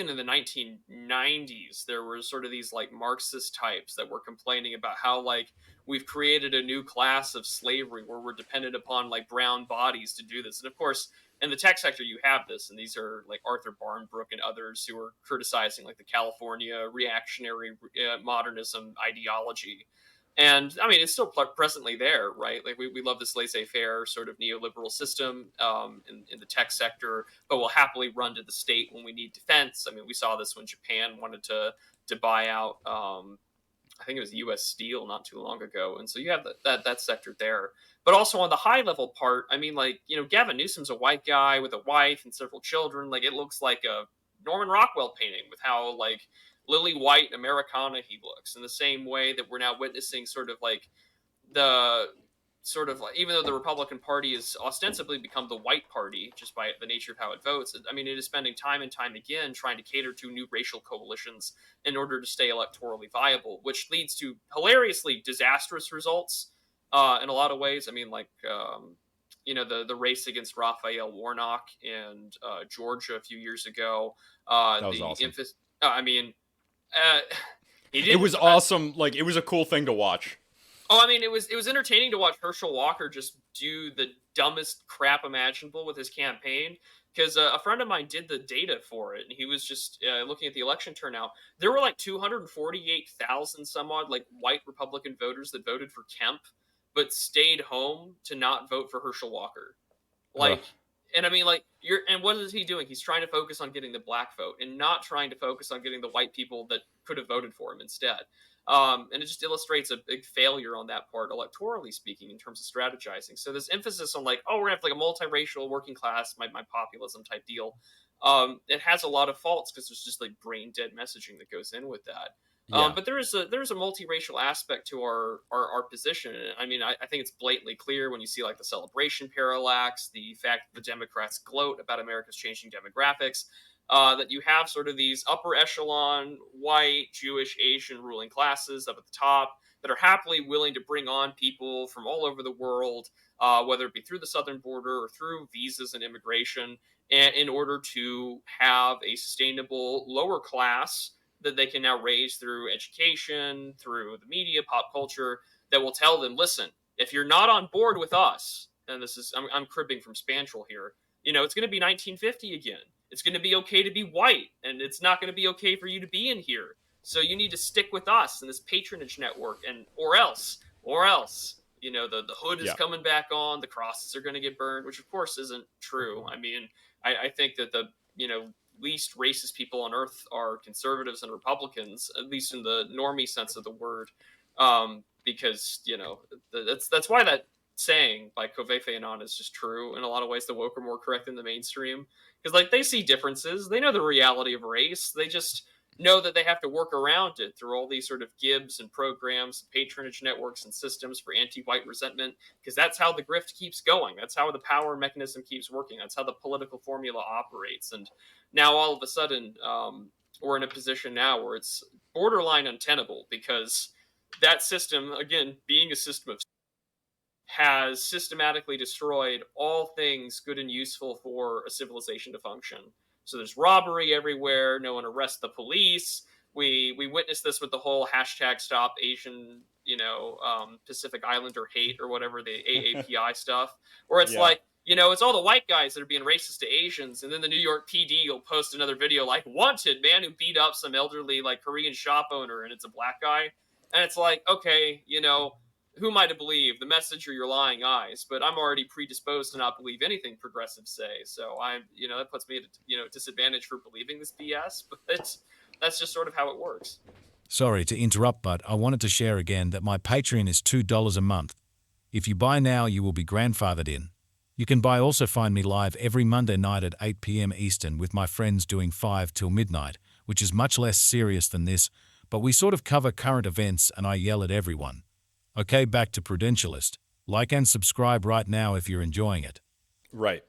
in the 1990s, there were sort of these like Marxist types that were complaining about how like we've created a new class of slavery where we're dependent upon like brown bodies to do this. And of course, in the tech sector, you have this, and these are like Arthur Barnbrook and others who are criticizing like the California reactionary modernism ideology. And I mean, it's still presently there, right? Like we love this laissez-faire sort of neoliberal system in the tech sector, but we'll happily run to the state when we need defense. I mean, we saw this when Japan wanted to buy out, I think it was U.S. Steel not too long ago, and so you have that sector there. But also on the high level part, I mean, like Gavin Newsom's a white guy with a wife and several children. Like it looks like a Norman Rockwell painting with how like lily white Americana he looks. In the same way that we're now witnessing sort of like the sort of like, even though the Republican Party has ostensibly become the white party just by the nature of how it votes, I mean, it is spending time and time again trying to cater to new racial coalitions in order to stay electorally viable, which leads to hilariously disastrous results in a lot of ways. I mean, like, the race against Raphael Warnock in Georgia a few years ago. That was The awesome. emphasis, I mean, uh, he It didn't. was awesome. Like, it was a cool thing to watch. Oh, I mean, it was entertaining to watch Herschel Walker just do the dumbest crap imaginable with his campaign. Because a friend of mine did the data for it, and he was just looking at the election turnout. There were like 248,000 some odd like white Republican voters that voted for Kemp, but stayed home to not vote for Herschel Walker. Ugh. Like, and I mean, like, and what is he doing? He's trying to focus on getting the black vote and not trying to focus on getting the white people that could have voted for him instead. And it just illustrates a big failure on that part, electorally speaking, in terms of strategizing. So this emphasis on like, oh, we're gonna have like a multiracial, working class, my populism type deal. It has a lot of faults because there's just like brain dead messaging that goes in with that. Yeah. But there's a multiracial aspect to our position. I mean, I think it's blatantly clear when you see like the celebration parallax, the fact that the Democrats gloat about America's changing demographics, that you have sort of these upper echelon white, Jewish, Asian ruling classes up at the top that are happily willing to bring on people from all over the world, whether it be through the southern border or through visas and immigration, and in order to have a sustainable lower class that they can now raise through education, through the media, pop culture, that will tell them, listen, if you're not on board with us, and this is, I'm cribbing from Spandrel here, it's going to be 1950 again. It's going to be okay to be white, and it's not going to be okay for you to be in here. So you need to stick with us in this patronage network, and or else, the hood is Yeah. coming back on, the crosses are going to get burned, which of course isn't true. I mean, I think that the least racist people on earth are conservatives and Republicans, at least in the normie sense of the word, because that's why that saying by Kovefe Anand is just true in a lot of ways. The woke are more correct than the mainstream because like they see differences, they know the reality of race, they just know that they have to work around it through all these sort of gibs and programs, patronage networks and systems for anti-white resentment, because that's how the grift keeps going. That's how the power mechanism keeps working. That's how the political formula operates. And now all of a sudden, we're in a position now where it's borderline untenable because that system, again, being a system of has systematically destroyed all things good and useful for a civilization to function. So there's robbery everywhere. No one arrests the police. We witnessed this with the whole hashtag Stop Asian, Pacific Islander hate or whatever, the AAPI stuff, where it's Yeah. like, it's all the white guys that are being racist to Asians, and then the New York PD will post another video like wanted man who beat up some elderly like Korean shop owner, and it's a black guy, and it's like, okay, who am I to believe, the message or your lying eyes? But I'm already predisposed to not believe anything progressives say. So that puts me at a disadvantage for believing this BS. But that's just sort of how it works. Sorry to interrupt, but I wanted to share again that my Patreon is $2 a month. If you buy now, you will be grandfathered in. You can also find me live every Monday night at 8 p.m. Eastern with my friends doing 5 till midnight, which is much less serious than this, but we sort of cover current events and I yell at everyone. Okay, back to Prudentialist. Like and subscribe right now if you're enjoying it. Right.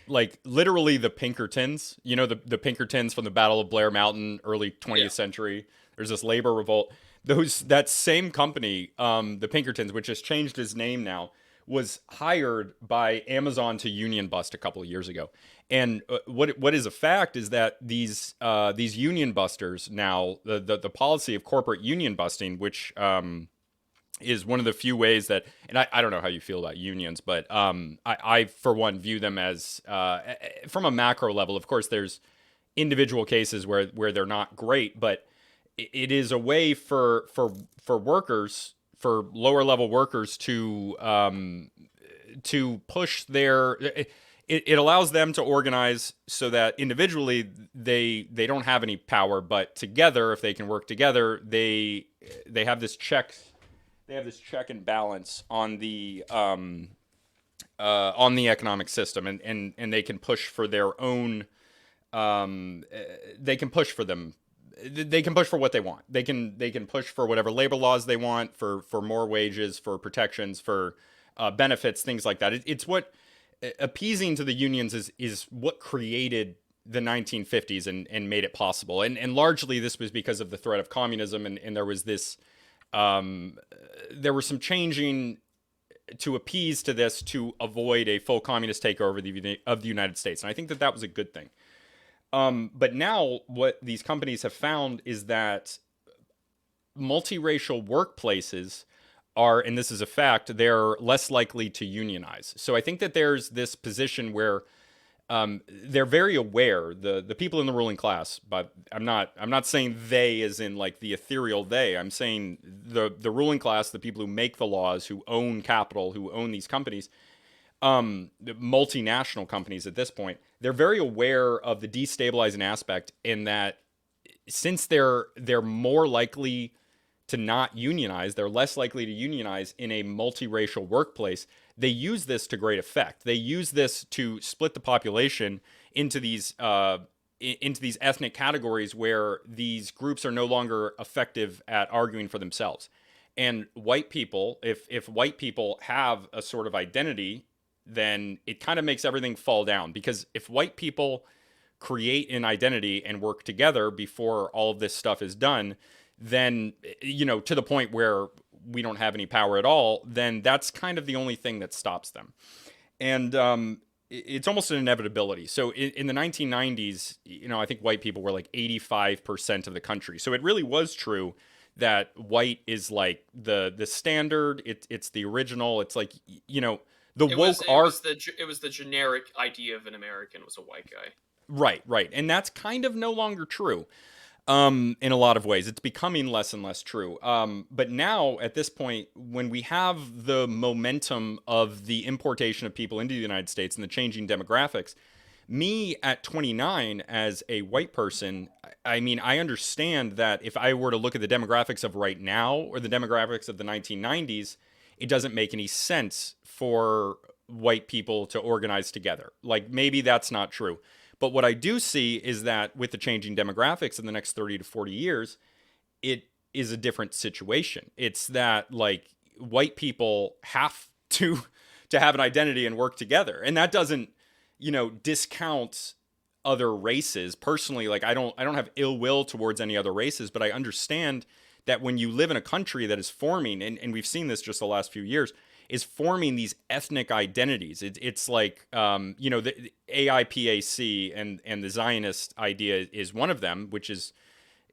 Like literally the Pinkertons, the Pinkertons from the Battle of Blair Mountain, early 20th century. There's this labor revolt. That same company, the Pinkertons, which has changed its name now, was hired by Amazon to union bust a couple of years ago. And what is a fact is that these union busters now, the policy of corporate union busting, which is one of the few ways that, and I don't know how you feel about unions, but I for one view them as from a macro level. Of course, there's individual cases where they're not great, but it is a way for workers, lower level workers to push their it allows them to organize so that individually they don't have any power, but together, if they can work together, they have this check and balance on the economic system, and they can push for their own they can push for them. They can push for what they want. They can push for whatever labor laws they want, for more wages, for protections, for benefits, things like that. It's what appeasing to the unions is what created the 1950s and made it possible. And largely this was because of the threat of communism, and there was this there was some changing to appease to this to avoid a full communist takeover of the United States. And I think that was a good thing. But now what these companies have found is that multiracial workplaces are, and this is a fact, they're less likely to unionize. So I think that there's this position where they're very aware, the people in the ruling class, but I'm not saying they as in like the ethereal they. I'm saying the ruling class, the people who make the laws, who own capital, who own these companies, the multinational companies at this point, they're very aware of the destabilizing aspect in that since they're more likely to not unionize, they're less likely to unionize in a multiracial workplace. They use this to great effect. They use this to split the population into these ethnic categories where these groups are no longer effective at arguing for themselves. And white people, if white people have a sort of identity, then it kind of makes everything fall down. Because if white people create an identity and work together before all of this stuff is done, then, to the point where we don't have any power at all, then that's kind of the only thing that stops them. And it's almost an inevitability. So in the 1990s, I think white people were like 85% of the country. So it really was true that white is like the standard. It's the original. It's like, the woke it was the generic idea of an American was a white guy. Right. And that's kind of no longer true. In a lot of ways, it's becoming less and less true. But now, at this point, when we have the momentum of the importation of people into the United States and the changing demographics, me at 29 as a white person, I mean, I understand that if I were to look at the demographics of right now or the demographics of the 1990s, it doesn't make any sense for white people to organize together. Like, maybe that's not true. But what I do see is that with the changing demographics in the next 30 to 40 years, it is a different situation. It's that like white people have to have an identity and work together. And that doesn't, discount other races. Personally, like I don't have ill will towards any other races, but I understand that when you live in a country that is forming, and we've seen this just the last few years, is forming these ethnic identities. It's like, the AIPAC and the Zionist idea is one of them, which is,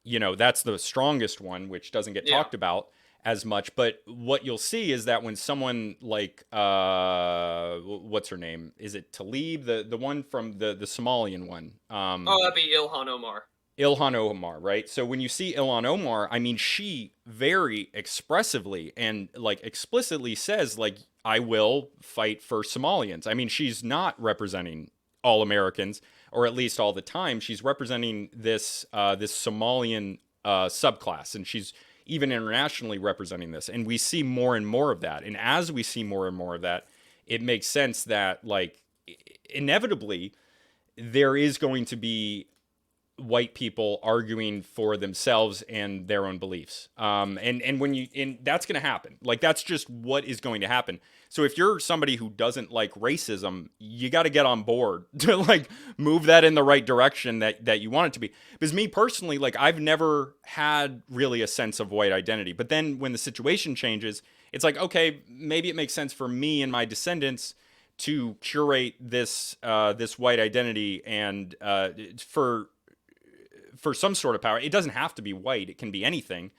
that's the strongest one, which doesn't get talked about as much. But what you'll see is that when someone like, what's her name? Is it Tlaib? The one from the Somalian one? That'd be Ilhan Omar. Ilhan Omar, right? So when you see Ilhan Omar, I mean, she very expressively and like explicitly says, like, I will fight for Somalians. I mean, she's not representing all Americans, or at least all the time. She's representing this Somalian subclass, and she's even internationally representing this. And we see more and more of that. And as we see more and more of that, it makes sense that, like, inevitably, there is going to be white people arguing for themselves and their own beliefs. And that's going to happen. Like, that's just what is going to happen. So if you're somebody who doesn't like racism, you got to get on board to like move that in the right direction that you want it to be. Because me personally, like, I've never had really a sense of white identity. But then when the situation changes, it's like, okay, maybe it makes sense for me and my descendants to curate this white identity and for some sort of power. It doesn't have to be white. It can be anything.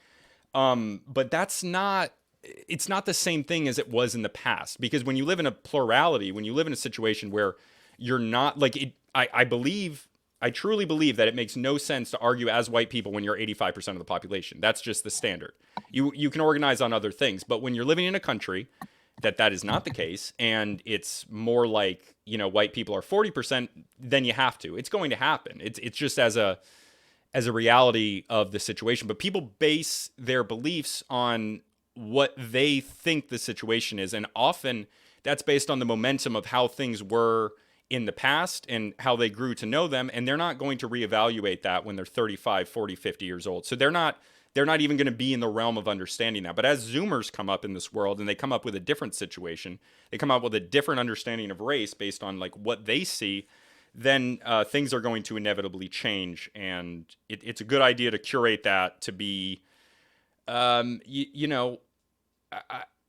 But it's not the same thing as it was in the past. Because when you live in a plurality, when you live in a situation where you're not like it, I believe I truly believe that it makes no sense to argue as white people when you're 85% of the population. That's just the standard. You can organize on other things, but when you're living in a country that is not the case, and it's more like, white people are 40%, then you have to. It's going to happen. It's just as a reality of the situation. But people base their beliefs on what they think the situation is, and often that's based on the momentum of how things were in the past and how they grew to know them, and they're not going to reevaluate that when they're 35, 40, 50 years old. So they're not even going to be in the realm of understanding that. But as Zoomers come up in this world and they come up with a different situation, they come up with a different understanding of race based on like what they see, then things are going to inevitably change. And it's a good idea to curate that to be,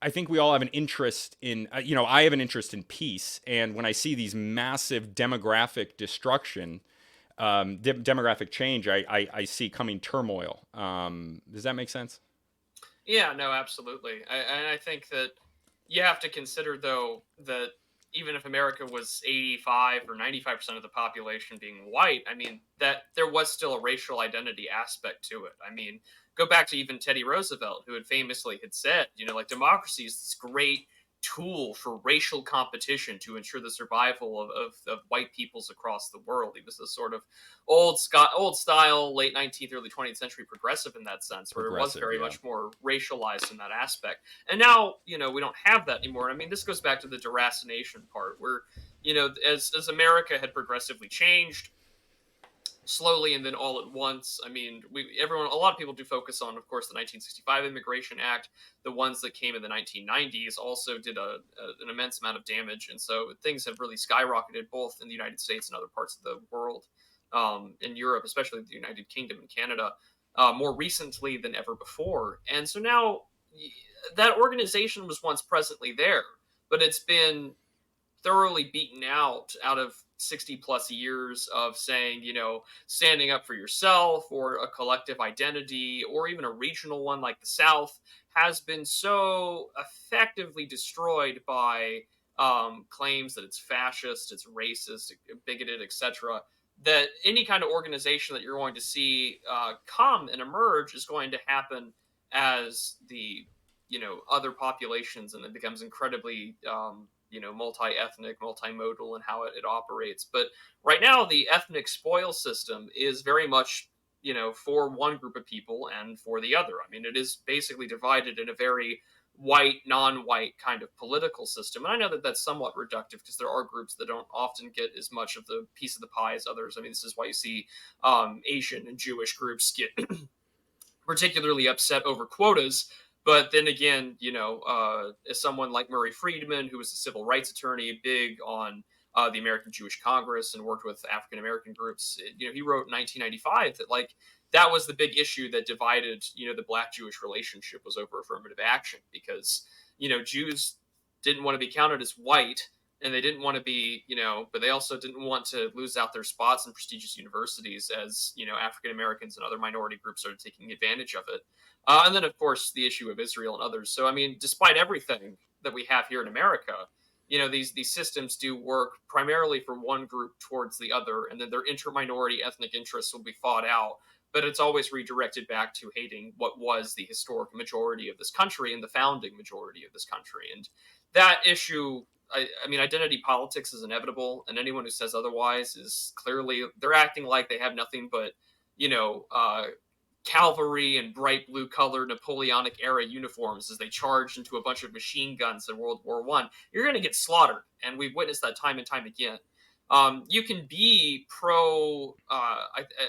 I think we all have an interest in, I have an interest in peace. And when I see these massive demographic destruction, demographic change, I see coming turmoil. Does that make sense? Yeah, no, absolutely. And I think that you have to consider, though, that even if America was 85 or 95% of the population being white, I mean, that there was still a racial identity aspect to it. I mean, go back to even Teddy Roosevelt, who had said, like democracy is this great tool for racial competition to ensure the survival of white peoples across the world. He was this sort of old style, late 19th, early 20th century progressive in that sense, where it was very much more racialized in that aspect. And now, we don't have that anymore. I mean, this goes back to the deracination part, where, as America had progressively changed, slowly and then all at once. I mean, a lot of people do focus on, of course, the 1965 Immigration Act. The ones that came in the 1990s also did an immense amount of damage, and so things have really skyrocketed both in the United States and other parts of the world, in Europe, especially the United Kingdom and Canada, more recently than ever before. And so now that organization was once presently there, but it's been thoroughly beaten out of 60 plus years of saying, standing up for yourself or a collective identity or even a regional one like the South has been so effectively destroyed by claims that it's fascist, it's racist, bigoted, etc. That any kind of organization that you're going to see come and emerge is going to happen as the other populations, and it becomes incredibly multi-ethnic, multimodal in how it operates. But right now, the ethnic spoil system is very much, for one group of people and for the other. I mean, it is basically divided in a very white, non-white kind of political system. And I know that that's somewhat reductive because there are groups that don't often get as much of the piece of the pie as others. I mean, this is why you see Asian and Jewish groups get particularly upset over quotas. But then again, as someone like Murray Friedman, who was a civil rights attorney, big on the American Jewish Congress and worked with African American groups, he wrote in 1995 that that was the big issue that divided, the Black-Jewish relationship was over affirmative action, because, Jews didn't want to be counted as white, and they didn't want to be, but they also didn't want to lose out their spots in prestigious universities as, African Americans and other minority groups started taking advantage of it. And then, of course, the issue of Israel and others. So, I mean, despite everything that we have here in America, these systems do work primarily for one group towards the other, and then their inter-minority ethnic interests will be fought out. But it's always redirected back to hating what was the historic majority of this country and the founding majority of this country. And that issue, I mean, identity politics is inevitable, and anyone who says otherwise is clearly, they're acting like they have nothing but, cavalry and bright blue colored Napoleonic era uniforms as they charged into a bunch of machine guns in World War I. You're going to get slaughtered, and we've witnessed that time and time again. You can be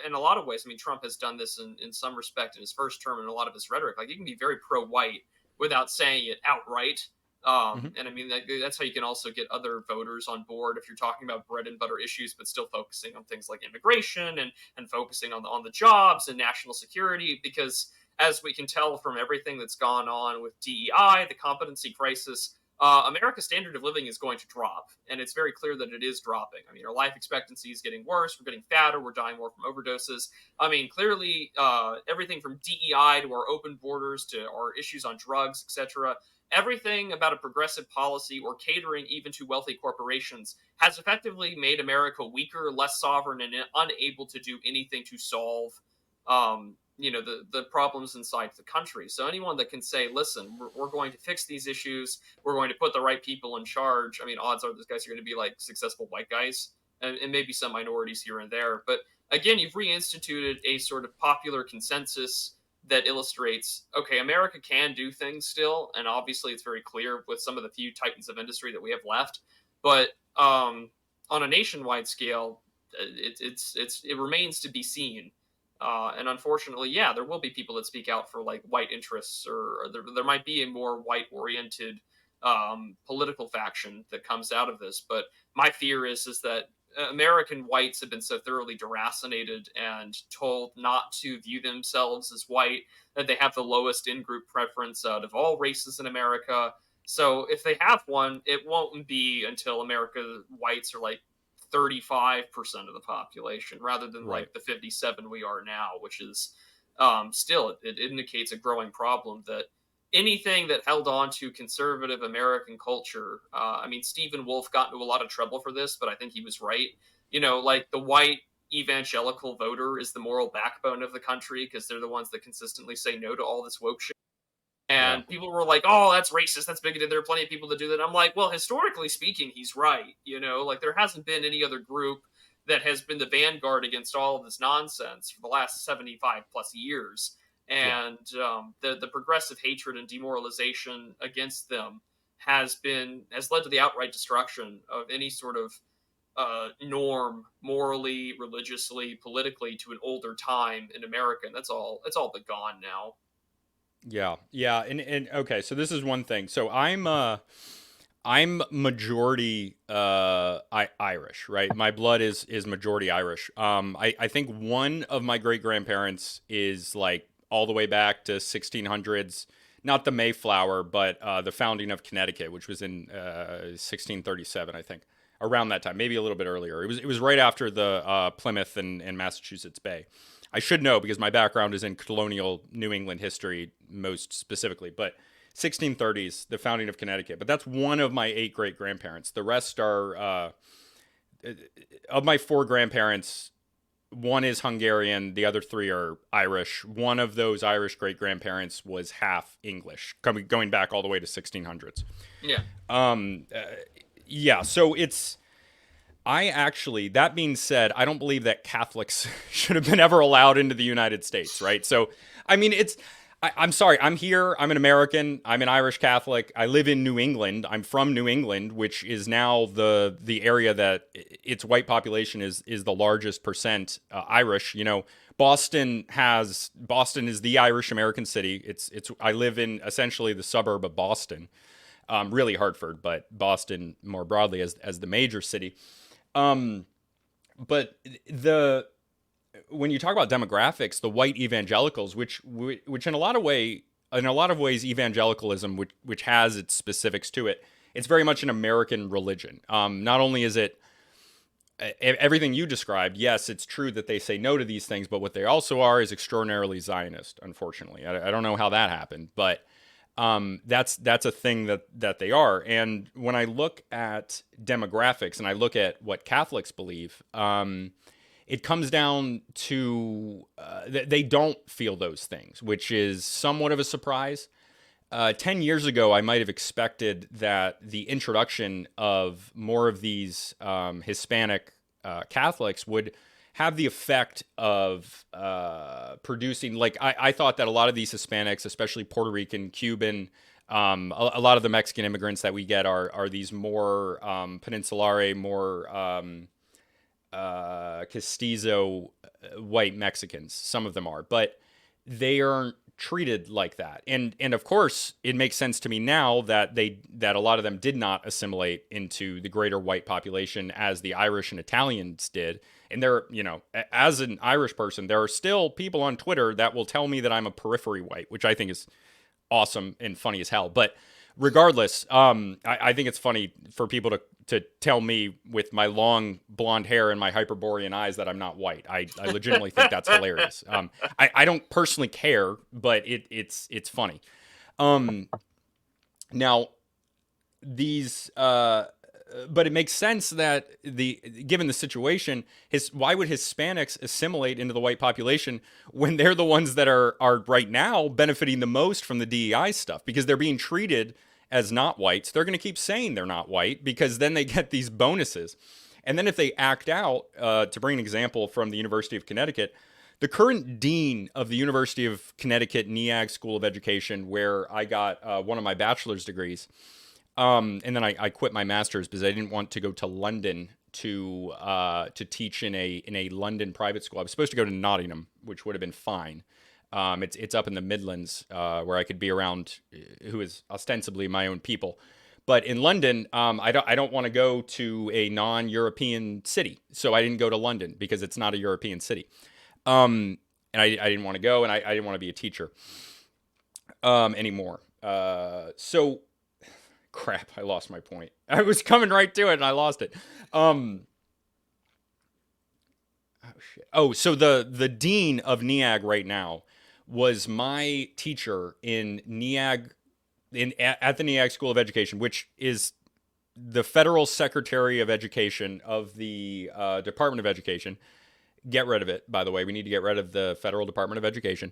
in a lot of ways. I mean, Trump has done this in some respect in his first term and a lot of his rhetoric. You can be very pro-white without saying it outright. And I mean, that's how you can also get other voters on board if you're talking about bread and butter issues, but still focusing on things like immigration and focusing on the jobs and national security. Because as we can tell from everything that's gone on with DEI, the competency crisis, America's standard of living is going to drop, and it's very clear that it is dropping. I mean, our life expectancy is getting worse. We're getting fatter. We're dying more from overdoses. I mean, clearly, everything from DEI to our open borders to our issues on drugs, etc. Everything about a progressive policy or catering even to wealthy corporations has effectively made America weaker, less sovereign, and unable to do anything to solve the problems inside the country. So anyone that can say, listen, we're going to fix these issues, we're going to put the right people in charge, I mean, odds are those guys are going to be like successful white guys, and maybe some minorities here and there. But again, you've reinstituted a sort of popular consensus that illustrates, okay, America can do things still, and obviously it's very clear with some of the few titans of industry that we have left. But on a nationwide scale, it remains to be seen. And unfortunately, yeah, there will be people that speak out for like white interests, or there might be a more white-oriented political faction that comes out of this. But my fear is that American whites have been so thoroughly deracinated and told not to view themselves as white that they have the lowest in-group preference out of all races in America. So if they have one, it won't be until America whites are like 35% of the population rather than Right. like the 57 we are now, which is still, it indicates a growing problem that anything that held on to conservative American culture, I mean, Stephen Wolfe got into a lot of trouble for this, but I think he was right. Like the white evangelical voter is the moral backbone of the country because they're the ones that consistently say no to all this woke shit. Yeah. And people were like, oh, that's racist, that's bigoted. There are plenty of people that do that. I'm like, well, historically speaking, he's right. Like there hasn't been any other group that has been the vanguard against all of this nonsense for the last 75 plus years. And the progressive hatred and demoralization against them has led to the outright destruction of any sort of norm, morally, religiously, politically, to an older time in America. And that's all but gone now. Yeah, and okay, so this is one thing. So I'm majority Irish, right? My blood is majority Irish. I think one of my great grandparents is like all the way back to 1600s, not the Mayflower, but the founding of Connecticut, which was in 1637, I think, around that time, maybe a little bit earlier. It was right after the Plymouth and Massachusetts Bay. I should know because my background is in colonial New England history, most specifically, but 1630s, the founding of Connecticut. But that's one of my 8 great grandparents. The rest are, of my 4 grandparents, one is Hungarian, the other 3 are Irish. One of those Irish great grandparents was half English, going back all the way to 1600s. Yeah. So that being said, I don't believe that Catholics should have been ever allowed into the United States, right? So, I mean, I'm sorry, I'm here, I'm an American, I'm an Irish Catholic, I live in New England, I'm from New England, which is now the area that its white population is the largest percent Irish. Boston is the Irish American city. I live in essentially the suburb of Boston, really Hartford, but Boston more broadly as the major city. But when you talk about demographics, the white evangelicals, which in a lot of ways, evangelicalism, which has its specifics to it, it's very much an American religion. Not only is it everything you described, yes, it's true that they say no to these things, but what they also are is extraordinarily Zionist. Unfortunately, I don't know how that happened, but that's a thing that they are. And when I look at demographics and I look at what Catholics believe, it comes down to they don't feel those things, which is somewhat of a surprise. 10 years ago, I might have expected that the introduction of more of these Hispanic Catholics would have the effect of producing, like, I thought that a lot of these Hispanics, especially Puerto Rican, Cuban, a lot of the Mexican immigrants that we get are these more peninsulare, more castizo white Mexicans. Some of them are, but they aren't treated like that. And of course, it makes sense to me now that a lot of them did not assimilate into the greater white population as the Irish and Italians did. And there, as an Irish person, there are still people on Twitter that will tell me that I'm a periphery white, which I think is awesome and funny as hell. But regardless, I think it's funny for people to tell me with my long blonde hair and my Hyperborean eyes that I'm not white. I legitimately think that's hilarious. I don't personally care, but it's funny. Now these but it makes sense that given the situation, why would Hispanics assimilate into the white population when they're the ones that are right now benefiting the most from the DEI stuff, because they're being treated as not whites. They're going to keep saying they're not white because then they get these bonuses. And then if they act out, to bring an example from the University of Connecticut, the current dean of the University of Connecticut NEAG School of Education, where I got one of my bachelor's degrees, and then I quit my master's because I didn't want to go to London to teach in a London private school. I was supposed to go to Nottingham, which would have been fine. It's up in the Midlands, where I could be around who is ostensibly my own people. But in London, I don't want to go to a non-European city, so I didn't go to London because it's not a European city. And I didn't want to go, and I didn't want to be a teacher anymore. So. Crap, I lost my point. I was coming right to it and I lost it. Oh shit. Oh, so the dean of NEAG right now was my teacher in NEAG at the NEAG School of Education, which is the federal secretary of education of the Department of Education. Get rid of it, by the way. We need to get rid of the federal Department of Education.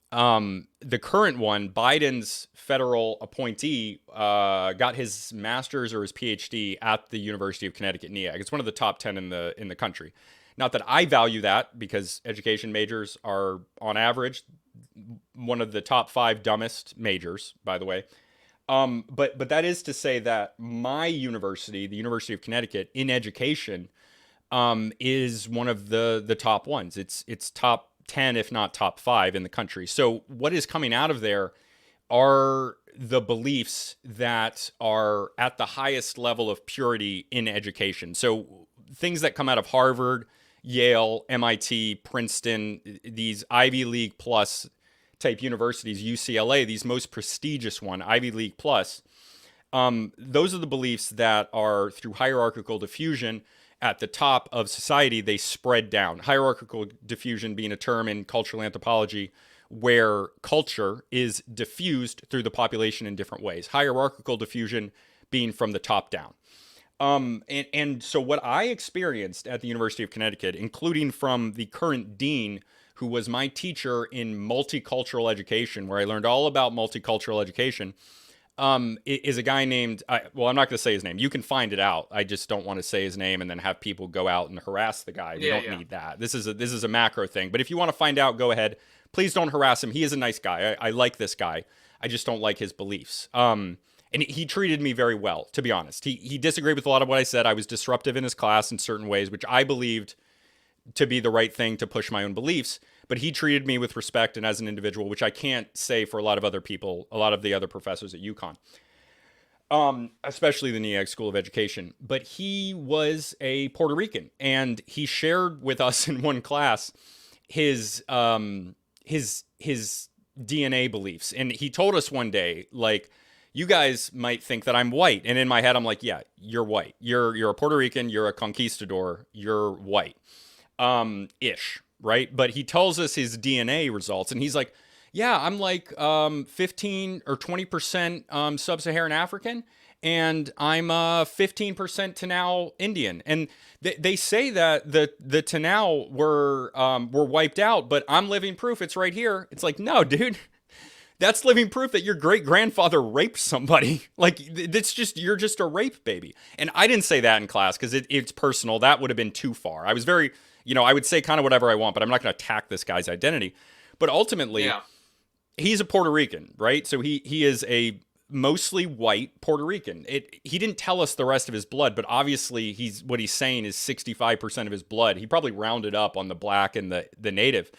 The current one, Biden's federal appointee, got his master's or his PhD at the University of Connecticut NEAG. It's one of the top 10 in the country. Not that I value that, because education majors are, on average, one of the top 5 dumbest majors, by the way. But that is to say that my university, the University of Connecticut, in education, is one of the top ones. It's top 10, if not top 5 in the country. So what is coming out of there are the beliefs that are at the highest level of purity in education. So things that come out of Harvard, Yale, MIT, Princeton, these Ivy League plus type universities, UCLA, these most prestigious one, Ivy League plus, those are the beliefs that are, through hierarchical diffusion, at the top of society, they spread down. Hierarchical diffusion being a term in cultural anthropology where culture is diffused through the population in different ways. Hierarchical diffusion being from the top down. And so what I experienced at the University of Connecticut, including from the current dean, who was my teacher in multicultural education, where I learned all about multicultural education, is a guy named, well, I'm not going to say his name. You can find it out. I just don't want to say his name and then have people go out and harass the guy. We don't need that. This is a macro thing. But if you want to find out, go ahead. Please don't harass him. He is a nice guy. I like this guy. I just don't like his beliefs. And he treated me very well, to be honest. He disagreed with a lot of what I said. I was disruptive in his class in certain ways, which I believed to be the right thing to push my own beliefs. But he treated me with respect and as an individual, which I can't say for a lot of other people, a lot of the other professors at UConn, especially the NEAG School of Education. But he was a Puerto Rican, and he shared with us in one class his DNA beliefs. And he told us one day, like, you guys might think that I'm white. And in my head, I'm like, yeah, you're white. You're a Puerto Rican. You're a conquistador. You're white. Ish. Right? But he tells us his DNA results, and he's like, yeah, I'm like 15 or 20% sub-Saharan African, and I'm 15% Tanao Indian. And they say that the Tanao were wiped out, but I'm living proof. It's right here. It's like, no, dude. That's living proof that your great-grandfather raped somebody. Like, you're just a rape baby. And I didn't say that in class because it's personal. That would have been too far. I was very... I would say kind of whatever I want, but I'm not going to attack this guy's identity. But ultimately, he's a Puerto Rican, right? So he is a mostly white Puerto Rican. He didn't tell us the rest of his blood, but obviously what he's saying is 65% of his blood. He probably rounded up on the black and the native.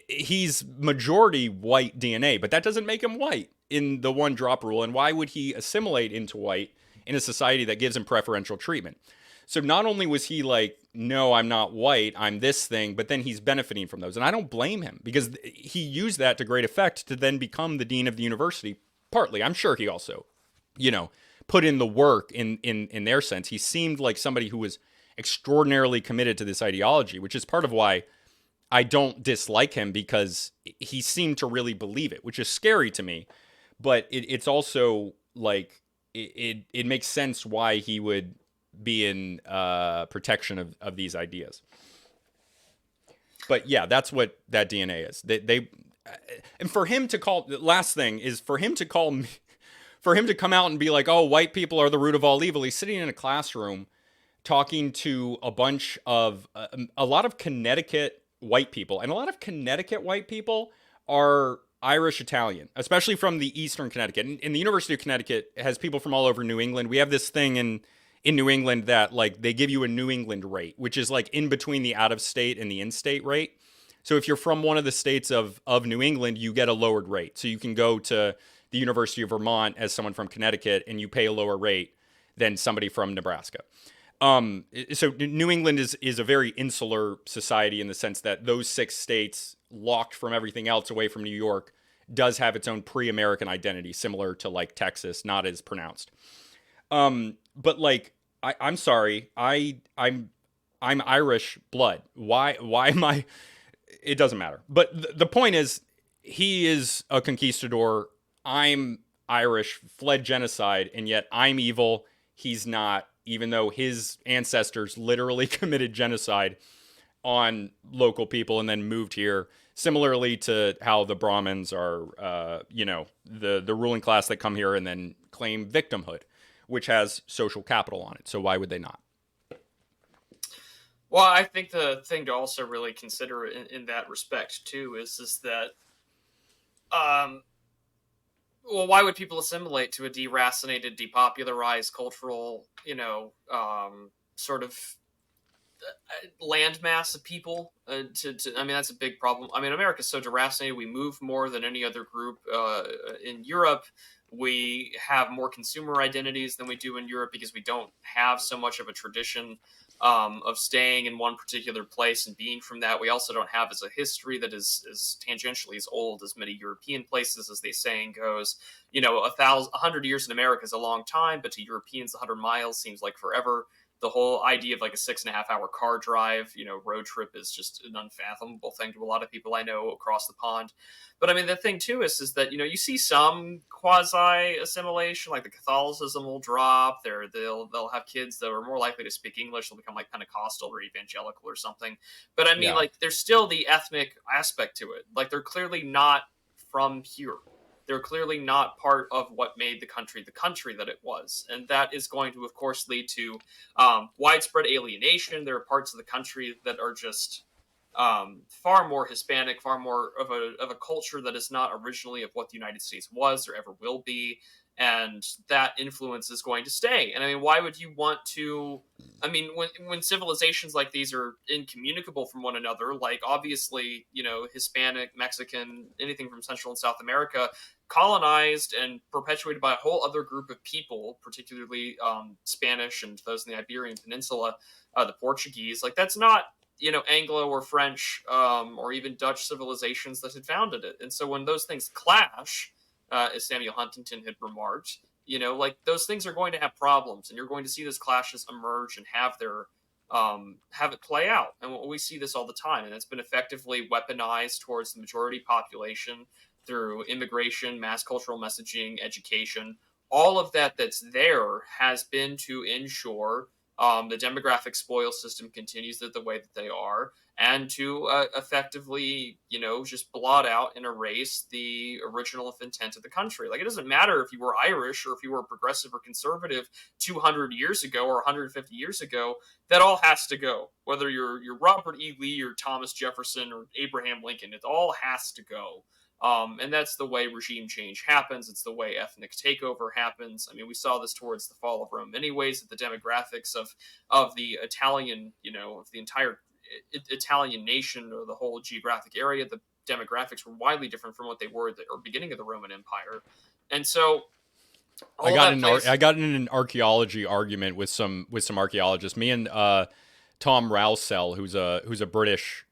He's majority white DNA, but that doesn't make him white in the one drop rule. And why would he assimilate into white in a society that gives him preferential treatment? So not only was he like, no, I'm not white, I'm this thing, but then he's benefiting from those. And I don't blame him, because he used that to great effect to then become the dean of the university. Partly, I'm sure he also you know, put in the work in their sense. He seemed like somebody who was extraordinarily committed to this ideology, which is part of why I don't dislike him, because he seemed to really believe it, which is scary to me. But it's also like it makes sense why he would be in protection of these ideas. But yeah, that's what that DNA is. They and for him to call, the last thing is for him to call me, for him to come out and be like, "Oh, white people are the root of all evil." He's sitting in a classroom talking to a bunch of a lot of Connecticut white people, and a lot of Connecticut white people are Irish Italian, especially from the Eastern Connecticut. And the University of Connecticut has people from all over New England. We have this thing in New England that like they give you a New England rate, which is like in between the out of state and the in-state rate. So if you're from one of the states of New England, you get a lowered rate. So you can go to the University of Vermont as someone from Connecticut and you pay a lower rate than somebody from Nebraska. So New England is a very insular society in the sense that those 6 states, locked from everything else away from New York, does have its own pre-American identity, similar to like Texas, not as pronounced. But like, I'm sorry, I'm Irish blood. Why am I? It doesn't matter. But the point is, he is a conquistador. I'm Irish, fled genocide, and yet I'm evil. He's not, even though his ancestors literally committed genocide on local people and then moved here. Similarly to how the Brahmins are, the ruling class that come here and then claim victimhood, which has social capital on it. So why would they not? Well, I think the thing to also really consider in that respect too is that, well, why would people assimilate to a deracinated, depopularized cultural, sort of landmass of people? I mean, that's a big problem. I mean, America's so deracinated. We move more than any other group in Europe. We have more consumer identities than we do in Europe because we don't have so much of a tradition of staying in one particular place and being from that. We also don't have as a history that is tangentially as old as many European places, as the saying goes. 100 years in America is a long time, but to Europeans, 100 miles seems like forever. The whole idea of like a 6.5 hour car drive, road trip is just an unfathomable thing to a lot of people I know across the pond. But I mean, the thing too is that, you see some quasi assimilation, like the Catholicism will drop. They'll have kids that are more likely to speak English. They'll become like Pentecostal or evangelical or something. But I mean, like, there's still the ethnic aspect to it. Like, they're clearly not from here. They're clearly not part of what made the country that it was. And that is going to, of course, lead to widespread alienation. There are parts of the country that are just far more Hispanic, far more of a culture that is not originally of what the United States was or ever will be. And that influence is going to stay. And I mean, why would you want to? I mean, when civilizations like these are incommunicable from one another, like obviously, Hispanic, Mexican, anything from Central and South America, colonized and perpetuated by a whole other group of people, particularly Spanish and those in the Iberian Peninsula, the Portuguese. Like, that's not, Anglo or French or even Dutch civilizations that had founded it. And so when those things clash, as Samuel Huntington had remarked, like, those things are going to have problems, and you're going to see those clashes emerge and have it play out. And we see this all the time, and it's been effectively weaponized towards the majority population through immigration, mass cultural messaging, education. All of that's there has been to ensure the demographic spoil system continues the way that they are, and to effectively, just blot out and erase the original intent of the country. Like, it doesn't matter if you were Irish or if you were progressive or conservative 200 years ago or 150 years ago. That all has to go. Whether you're Robert E. Lee or Thomas Jefferson or Abraham Lincoln, it all has to go. And that's the way regime change happens. It's the way ethnic takeover happens. I mean, we saw this towards the fall of Rome anyways, that the demographics of the Italian, of the entire Italian nation or the whole geographic area, the demographics were widely different from what they were at the beginning of the Roman Empire. And so I got in an archaeology argument with some archaeologists. Me and Tom Rousell, who's a British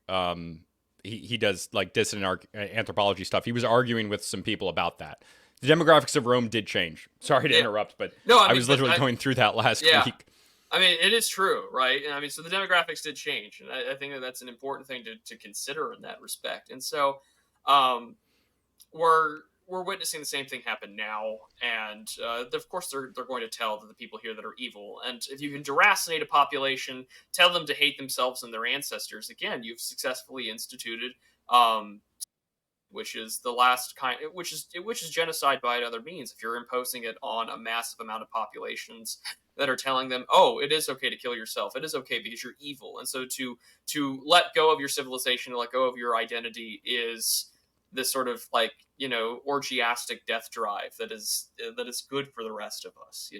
he does like dissident anthropology stuff. He was arguing with some people about that. The demographics of Rome did change. Sorry to Yeah. interrupt, but No, I I mean, was but literally going through that last yeah. week. I mean, it is true, right? And I mean, so the demographics did change, and I think that that's an important thing to consider in that respect. And so, um, we're witnessing the same thing happen now, and of course they're going to tell the people here that are evil. And if you can deracinate a population, tell them to hate themselves and their ancestors, again, you've successfully instituted. Which is the last kind, which is genocide by other means. If you're imposing it on a massive amount of populations that are telling them, oh, it is okay to kill yourself, it is okay because you're evil, and so to let go of your civilization, to let go of your identity, is this sort of like, orgiastic death drive that is good for the rest of us.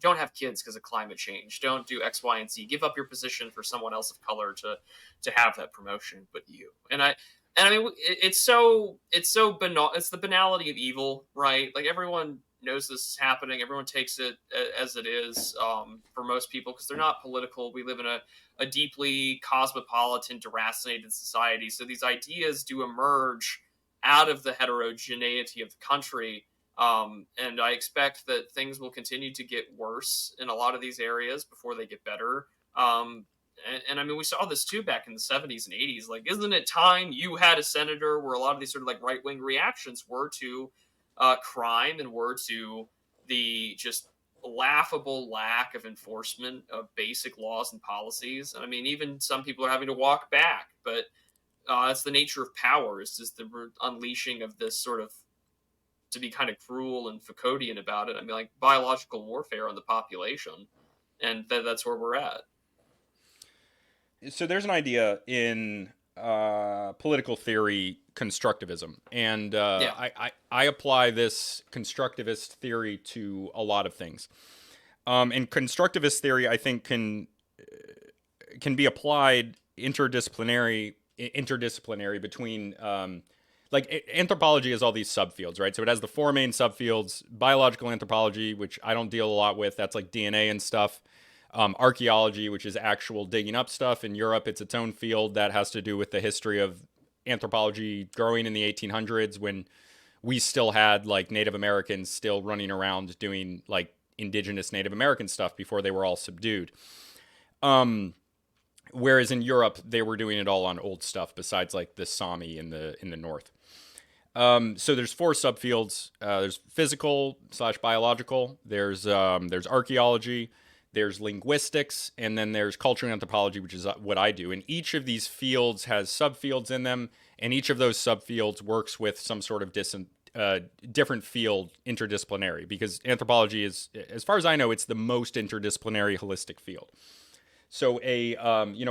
Don't have kids because of climate change. Don't do X, Y, and Z. Give up your position for someone else of color to have that promotion, but you. And I mean, it's so banal. It's the banality of evil, right? Like, everyone knows this is happening. Everyone takes it as it is, for most people, because they're not political. We live in a deeply cosmopolitan, deracinated society. So these ideas do emerge out of the heterogeneity of the country. And I expect that things will continue to get worse in a lot of these areas before they get better. And I mean, we saw this too back in the 70s and 80s. Like, isn't it time you had a senator where a lot of these sort of like right wing reactions were to crime, and were to the just laughable lack of enforcement of basic laws and policies? And I mean, even some people are having to walk back, but that's the nature of power, is just the unleashing of this sort of, to be kind of cruel and Foucauldian about it. I mean, like, biological warfare on the population, and that's where we're at. So there's an idea in political theory, constructivism, and Yeah. I apply this constructivist theory to a lot of things. And constructivist theory, I think, can be applied interdisciplinary between like anthropology has all these subfields, right? So it has the four main subfields: biological anthropology, which I don't deal a lot with. That's like DNA and stuff. Archaeology, which is actual digging up stuff. In Europe, it's its own field that has to do with the history of anthropology growing in the 1800s, when we still had like Native Americans still running around doing like indigenous Native American stuff before they were all subdued. Whereas in Europe, they were doing it all on old stuff, besides like the Sami in the north. So there's four subfields. There's physical/biological. There's archaeology. There's linguistics, and then there's culture and anthropology, which is what I do. And each of these fields has subfields in them, and each of those subfields works with some sort of different field interdisciplinary, because anthropology is, as far as I know, it's the most interdisciplinary holistic field. So a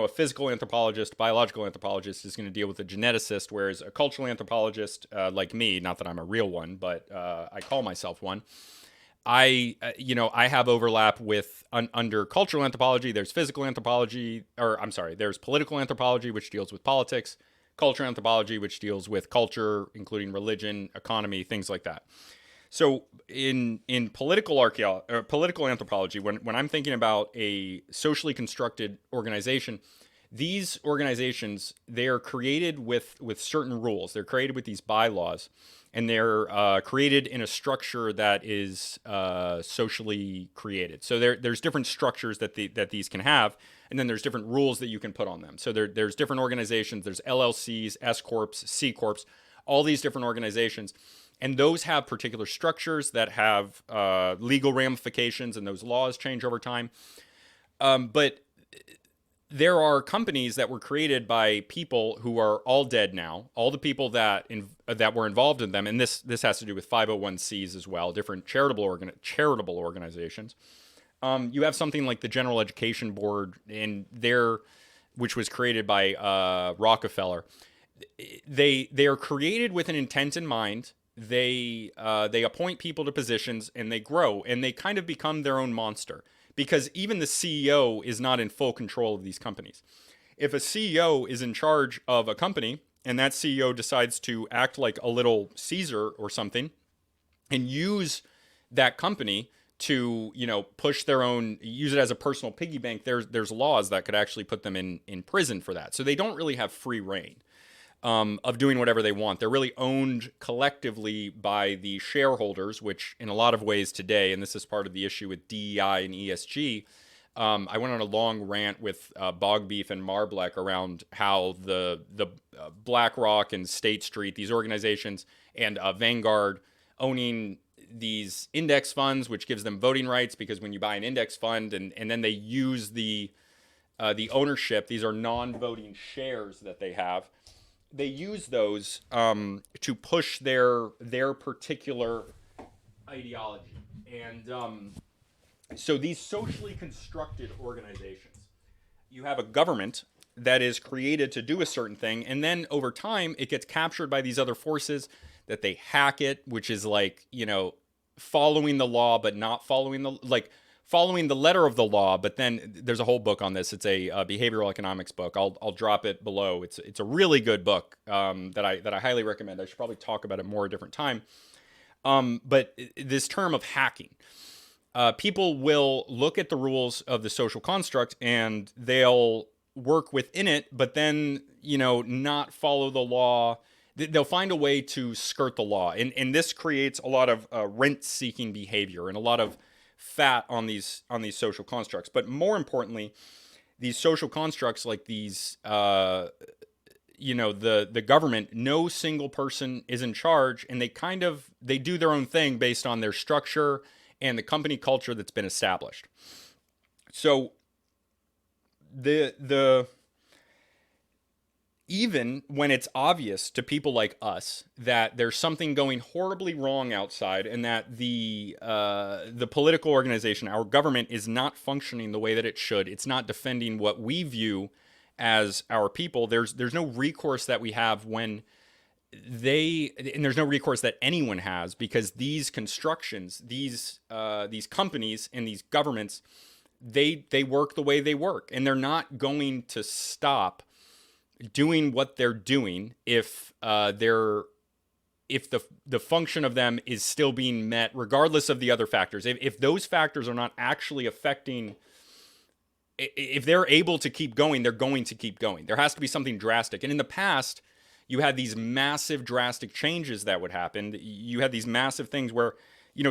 physical anthropologist, biological anthropologist is going to deal with a geneticist, whereas a cultural anthropologist, like me, not that I'm a real one, but I call myself one. I have overlap with under cultural anthropology. There's physical anthropology, or I'm sorry, there's political anthropology, which deals with politics, culture anthropology, which deals with culture, including religion, economy, things like that. So in political political anthropology, when I'm thinking about a socially constructed organization, these organizations, they are created with certain rules. They're created with these bylaws, and they're created in a structure that is socially created. So there's different structures that these can have, and then there's different rules that you can put on them. So there's different organizations. There's LLCs, S corps, C corps, all these different organizations, and those have particular structures that have legal ramifications, and those laws change over time. But there are companies that were created by people who are all dead now. All the people that were involved in them, and this has to do with 501(c)s as well, different charitable organizations. You have something like the General Education Board, which was created by Rockefeller. They are created with an intent in mind. They appoint people to positions, and they grow, and they kind of become their own monster, because even the CEO is not in full control of these companies. If a CEO is in charge of a company, and that CEO decides to act like a little Caesar or something, and use that company to push their own, use it as a personal piggy bank, there's laws that could actually put them in prison for that. So they don't really have free reign. of doing whatever they want. They're really owned collectively by the shareholders, which in a lot of ways today, and this is part of the issue with DEI and ESG, I went on a long rant with Bogbeef and Marbleck around how the BlackRock and State Street, these organizations, and Vanguard owning these index funds, which gives them voting rights, because when you buy an index fund and then they use the ownership, these are non-voting shares that they have. They use those to push their particular ideology. And so these socially constructed organizations, you have a government that is created to do a certain thing, and then over time it gets captured by these other forces that they hack it, which is like, following the law but not following following the letter of the law. But then there's a whole book on this. It's a behavioral economics book. I'll drop it below. It's a really good book that I highly recommend. I should probably talk about it more a different time. But this term of hacking, people will look at the rules of the social construct and they'll work within it, but then not follow the law. They'll find a way to skirt the law, and this creates a lot of rent-seeking behavior and a lot of fat on these social constructs. But more importantly, these social constructs like these, the government, no single person is in charge, and they do their own thing based on their structure and the company culture that's been established. So even when it's obvious to people like us that there's something going horribly wrong outside and that the political organization, our government, is not functioning the way that it should, it's not defending what we view as our people, there's no recourse that we have and there's no recourse that anyone has, because these constructions, these companies and these governments, they work the way they work, and they're not going to stop doing what they're doing if the function of them is still being met regardless of the other factors. If those factors are not actually affecting, if they're able to keep going, they're going to keep going. There has to be something drastic. And in the past, you had these massive drastic changes that would happen. You had these massive things where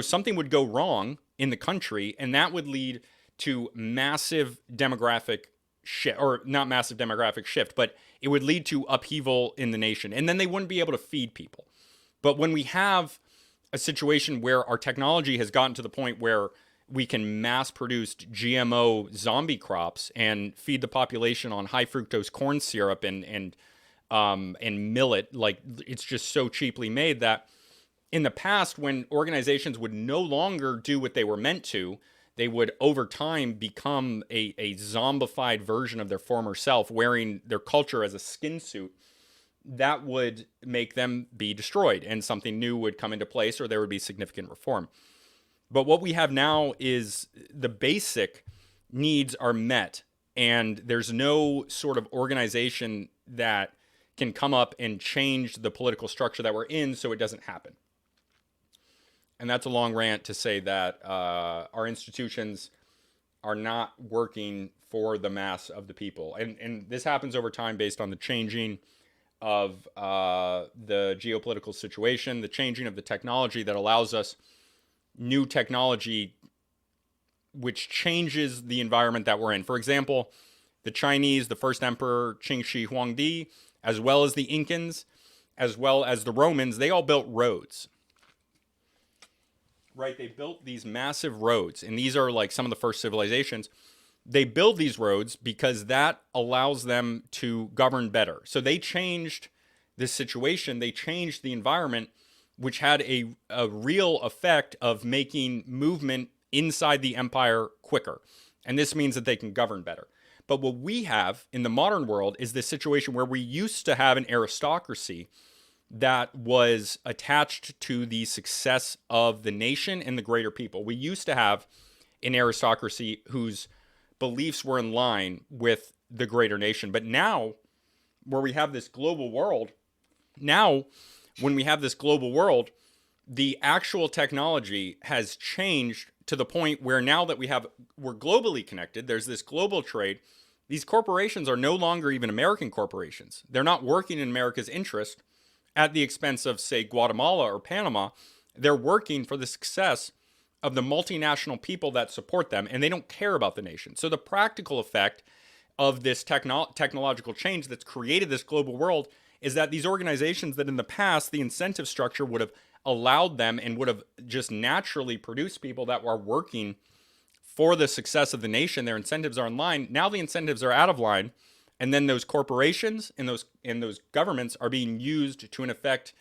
something would go wrong in the country, and that would lead to massive demographic shift, or not massive demographic shift, but it would lead to upheaval in the nation, and then they wouldn't be able to feed people. But when we have a situation where our technology has gotten to the point where we can mass produce GMO zombie crops and feed the population on high fructose corn syrup and millet, like it's just so cheaply made that in the past, when organizations would no longer do what they were meant to, they would over time become a zombified version of their former self, wearing their culture as a skin suit. That would make them be destroyed, and something new would come into place, or there would be significant reform. But what we have now is the basic needs are met, and there's no sort of organization that can come up and change the political structure that we're in so it doesn't happen. And that's a long rant to say that our institutions are not working for the mass of the people. And this happens over time based on the changing of the geopolitical situation, the changing of the technology that allows us new technology which changes the environment that we're in. For example, the Chinese, the first emperor, Qin Shi Huangdi, as well as the Incans, as well as the Romans, they all built roads. Right, they built these massive roads, and these are like some of the first civilizations. They build these roads because that allows them to govern better. So they changed this situation, they changed the environment, which had a real effect of making movement inside the empire quicker. And this means that they can govern better. But what we have in the modern world is this situation where we used to have an aristocracy that was attached to the success of the nation and the greater people. We used to have an aristocracy whose beliefs were in line with the greater nation. But now, where we have this global world, when we have this global world, the actual technology has changed to the point where now that we're globally connected, there's this global trade, these corporations are no longer even American corporations. They're not working in America's interest at the expense of, say, Guatemala or Panama. They're working for the success of the multinational people that support them, and they don't care about the nation. So the practical effect of this technological change that's created this global world is that these organizations that in the past the incentive structure would have allowed them and would have just naturally produced people that were working for the success of the nation, their incentives are in line. Now the incentives are out of line, and then those corporations and those governments are being used to an effect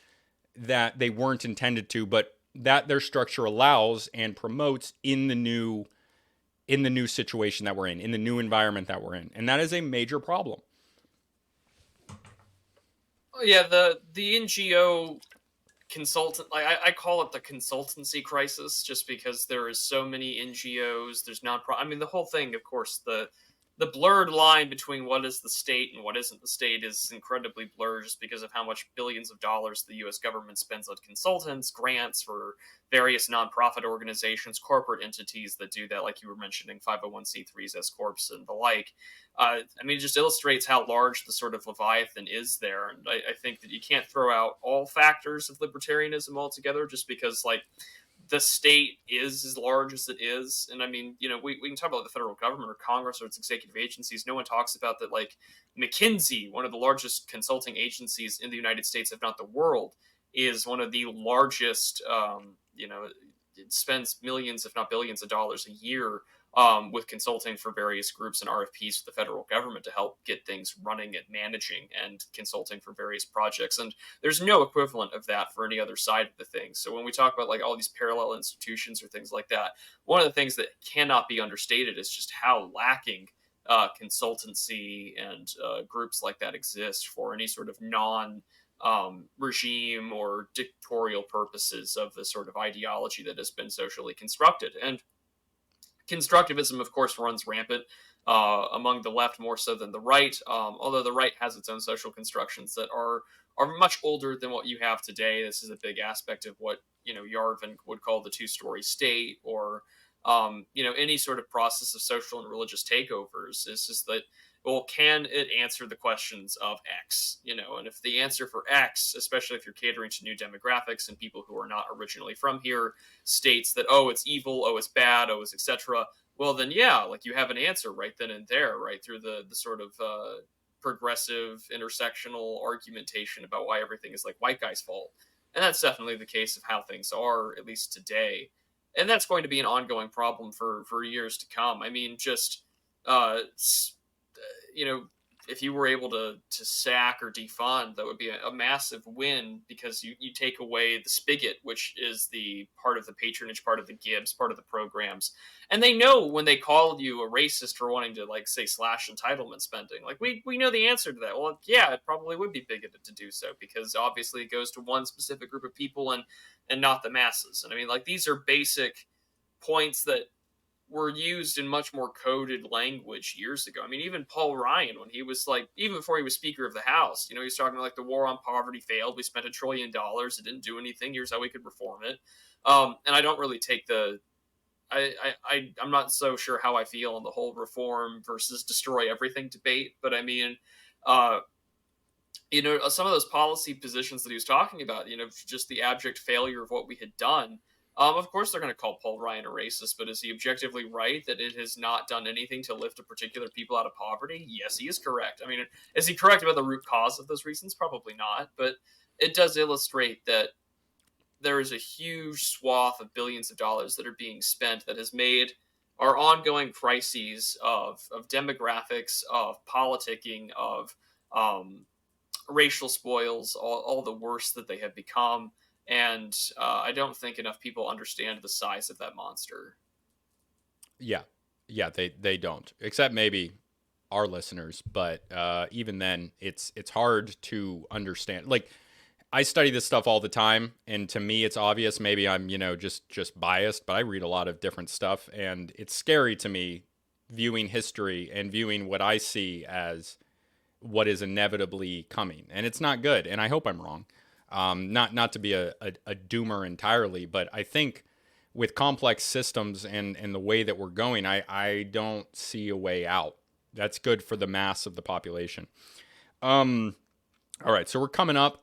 that they weren't intended to, but that their structure allows and promotes in the new situation that we're in the new environment that we're in. And that is a major problem. Yeah, the NGO consultant, I call it the consultancy crisis, just because there is so many NGOs. There's I mean, the whole thing, of course, the blurred line between what is the state and what isn't the state is incredibly blurred, just because of how much billions of dollars the U.S. government spends on consultants, grants for various nonprofit organizations, corporate entities that do that, like you were mentioning, 501c3s, S corps, and the like. I mean, it just illustrates how large the sort of Leviathan is there. And I think that you can't throw out all factors of libertarianism altogether, just because, like, the state is as large as it is. And I mean, we can talk about the federal government or Congress or its executive agencies. No one talks about that, like, McKinsey, one of the largest consulting agencies in the United States, if not the world, is one of the largest, it spends millions, if not billions of dollars a year with consulting for various groups and RFPs for the federal government to help get things running and managing, and consulting for various projects. And there's no equivalent of that for any other side of the thing. So when we talk about, like, all these parallel institutions or things like that, one of the things that cannot be understated is just how lacking consultancy and groups like that exist for any sort of regime or dictatorial purposes of the sort of ideology that has been socially constructed. And constructivism, of course, runs rampant among the left more so than the right, although the right has its own social constructions that are much older than what you have today. This is a big aspect of what Yarvin would call the two-story state, or any sort of process of social and religious takeovers. It's just that, well, can it answer the questions of X? And if the answer for X, especially if you're catering to new demographics and people who are not originally from here, states that, oh, it's evil, oh, it's bad, oh, it's etc., well, then, yeah, like, you have an answer right then and there, right through the sort of progressive intersectional argumentation about why everything is, like, white guy's fault. And that's definitely the case of how things are, at least today. And that's going to be an ongoing problem for years to come. I mean, just if you were able to sack or defund, that would be a massive win, because you take away the spigot, which is the part of the patronage, part of the Gibbs, part of the programs. And they know when they call you a racist for wanting to, like, say, slash entitlement spending. Like, we know the answer to that. Well, yeah, it probably would be bigoted to do so, because obviously it goes to one specific group of people and not the masses. And I mean, like, these are basic points that were used in much more coded language years ago. I mean, even Paul Ryan, when he was, like, even before he was Speaker of the House, he was talking about, like, the war on poverty failed. We spent $1 trillion. It didn't do anything. Here's how we could reform it. And I don't really take I'm not so sure how I feel on the whole reform versus destroy everything debate. But I mean, some of those policy positions that he was talking about, just the abject failure of what we had done. Of course, they're going to call Paul Ryan a racist, but is he objectively right that it has not done anything to lift a particular people out of poverty? Yes, he is correct. I mean, is he correct about the root cause of those reasons? Probably not, but it does illustrate that there is a huge swath of billions of dollars that are being spent that has made our ongoing crises of demographics, of politicking, of racial spoils, all the worse that they have become. And I don't think enough people understand the size of that monster. Yeah, they don't, except maybe our listeners. But even then, it's hard to understand. Like, I study this stuff all the time, and to me, it's obvious. Maybe I'm just biased, but I read a lot of different stuff, and it's scary to me viewing history and viewing what I see as what is inevitably coming, and it's not good. And I hope I'm wrong. Not to be a doomer entirely, but I think with complex systems and the way that we're going, I don't see a way out. That's good for the mass of the population. All right, so we're coming up.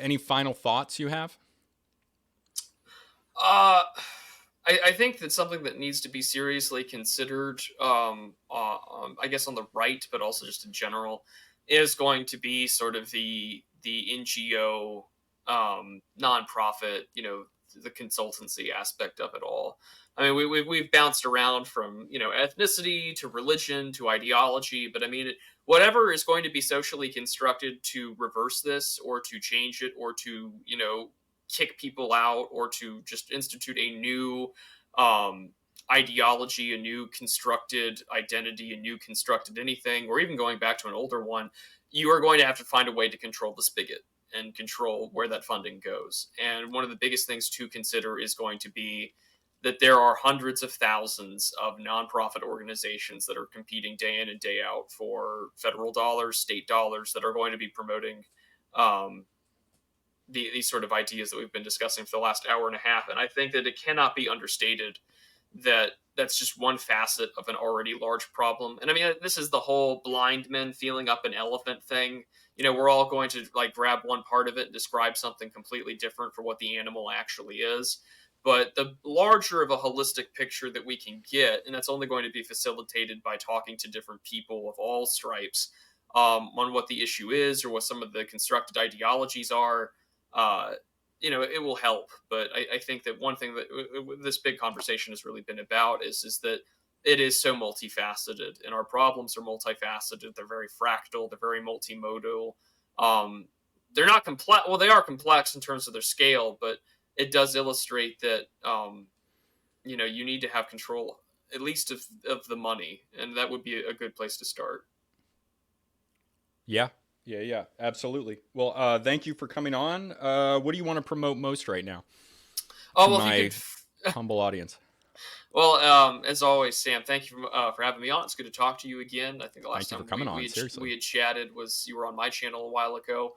Any final thoughts you have? I think that something that needs to be seriously considered, I guess on the right, but also just in general, is going to be sort of the NGO, nonprofit, the consultancy aspect of it all. I mean, we've bounced around from ethnicity to religion to ideology, but I mean, whatever is going to be socially constructed to reverse this or to change it or to kick people out or to just institute a new um, ideology, a new constructed identity, a new constructed anything, or even going back to an older one, you are going to have to find a way to control the spigot and control where that funding goes. And one of the biggest things to consider is going to be that there are hundreds of thousands of nonprofit organizations that are competing day in and day out for federal dollars, state dollars, that are going to be promoting um, these sort of ideas that we've been discussing for the last hour and a half. And I think that it cannot be understated that that's just one facet of an already large problem. And I mean, this is the whole blind men feeling up an elephant thing. We're all going to like grab one part of it and describe something completely different for what the animal actually is. But the larger of a holistic picture that we can get, and that's only going to be facilitated by talking to different people of all stripes on what the issue is or what some of the constructed ideologies are, uh, it will help. But I think that one thing that this big conversation has really been about is that it is so multifaceted, and our problems are multifaceted. They're very fractal. They're very multimodal. Um, they're not complex. Well, they are complex in terms of their scale, but it does illustrate that you need to have control at least of the money, and that would be a good place to start. Yeah. Yeah, absolutely. Well, thank you for coming on. What do you want to promote most right now Oh to well, if you my could. humble audience? Well, as always, Sam, thank you for having me on. It's good to talk to you again. I think the last Thank you for time coming on. we Seriously. had chatted was you were on my channel a while ago.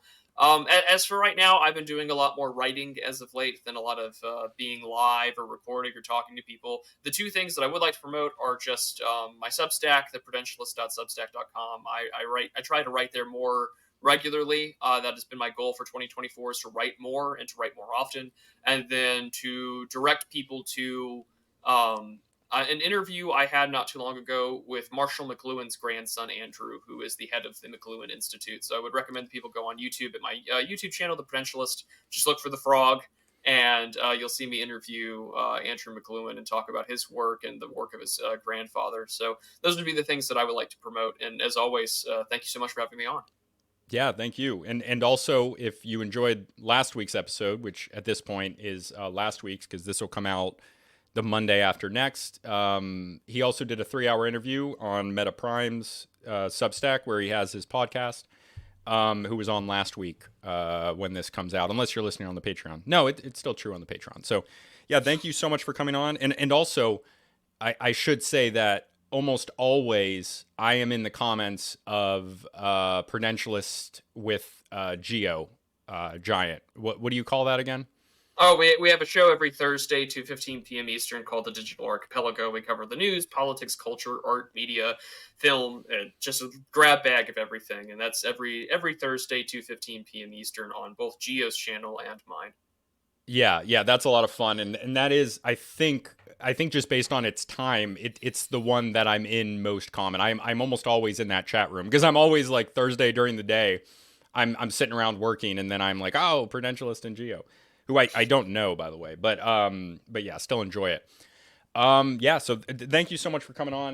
As for right now, I've been doing a lot more writing as of late than a lot of being live or recording or talking to people. The two things that I would like to promote are just my Substack, the prudentialist.substack.com. I try to write there more regularly. That has been my goal for 2024, is to write more and to write more often, and then to direct people to um, an interview I had not too long ago with Marshall McLuhan's grandson, Andrew, who is the head of the McLuhan Institute. So I would recommend people go on YouTube at my YouTube channel, The Prudentialist. Just look for the frog, and you'll see me interview Andrew McLuhan and talk about his work and the work of his grandfather. So those would be the things that I would like to promote. And as always, thank you so much for having me on. Yeah, thank you. And also, if you enjoyed last week's episode, which at this point is last week's because this will come out the Monday after next, he also did a 3-hour interview on Meta Prime's Substack where he has his podcast, who was on last week when this comes out, unless you're listening on the Patreon. No, it's still true on the Patreon. So, yeah, thank you so much for coming on. And also, I should say that almost always I am in the comments of Prudentialist with Geo Giant. What do you call that again? Oh, we have a show every Thursday, 2:15 p.m. Eastern, called The Digital Archipelago. We cover the news, politics, culture, art, media, film, and just a grab bag of everything. And that's every Thursday, 2:15 p.m. Eastern, on both Geo's channel and mine. Yeah, that's a lot of fun, and that is, I think just based on its time, it's the one that I'm in most common. I'm almost always in that chat room because I'm always like Thursday during the day, I'm sitting around working, and then I'm like, oh, Prudentialist and Geo, who I don't know, by the way, but yeah, still enjoy it. Yeah, so thank you so much for coming on.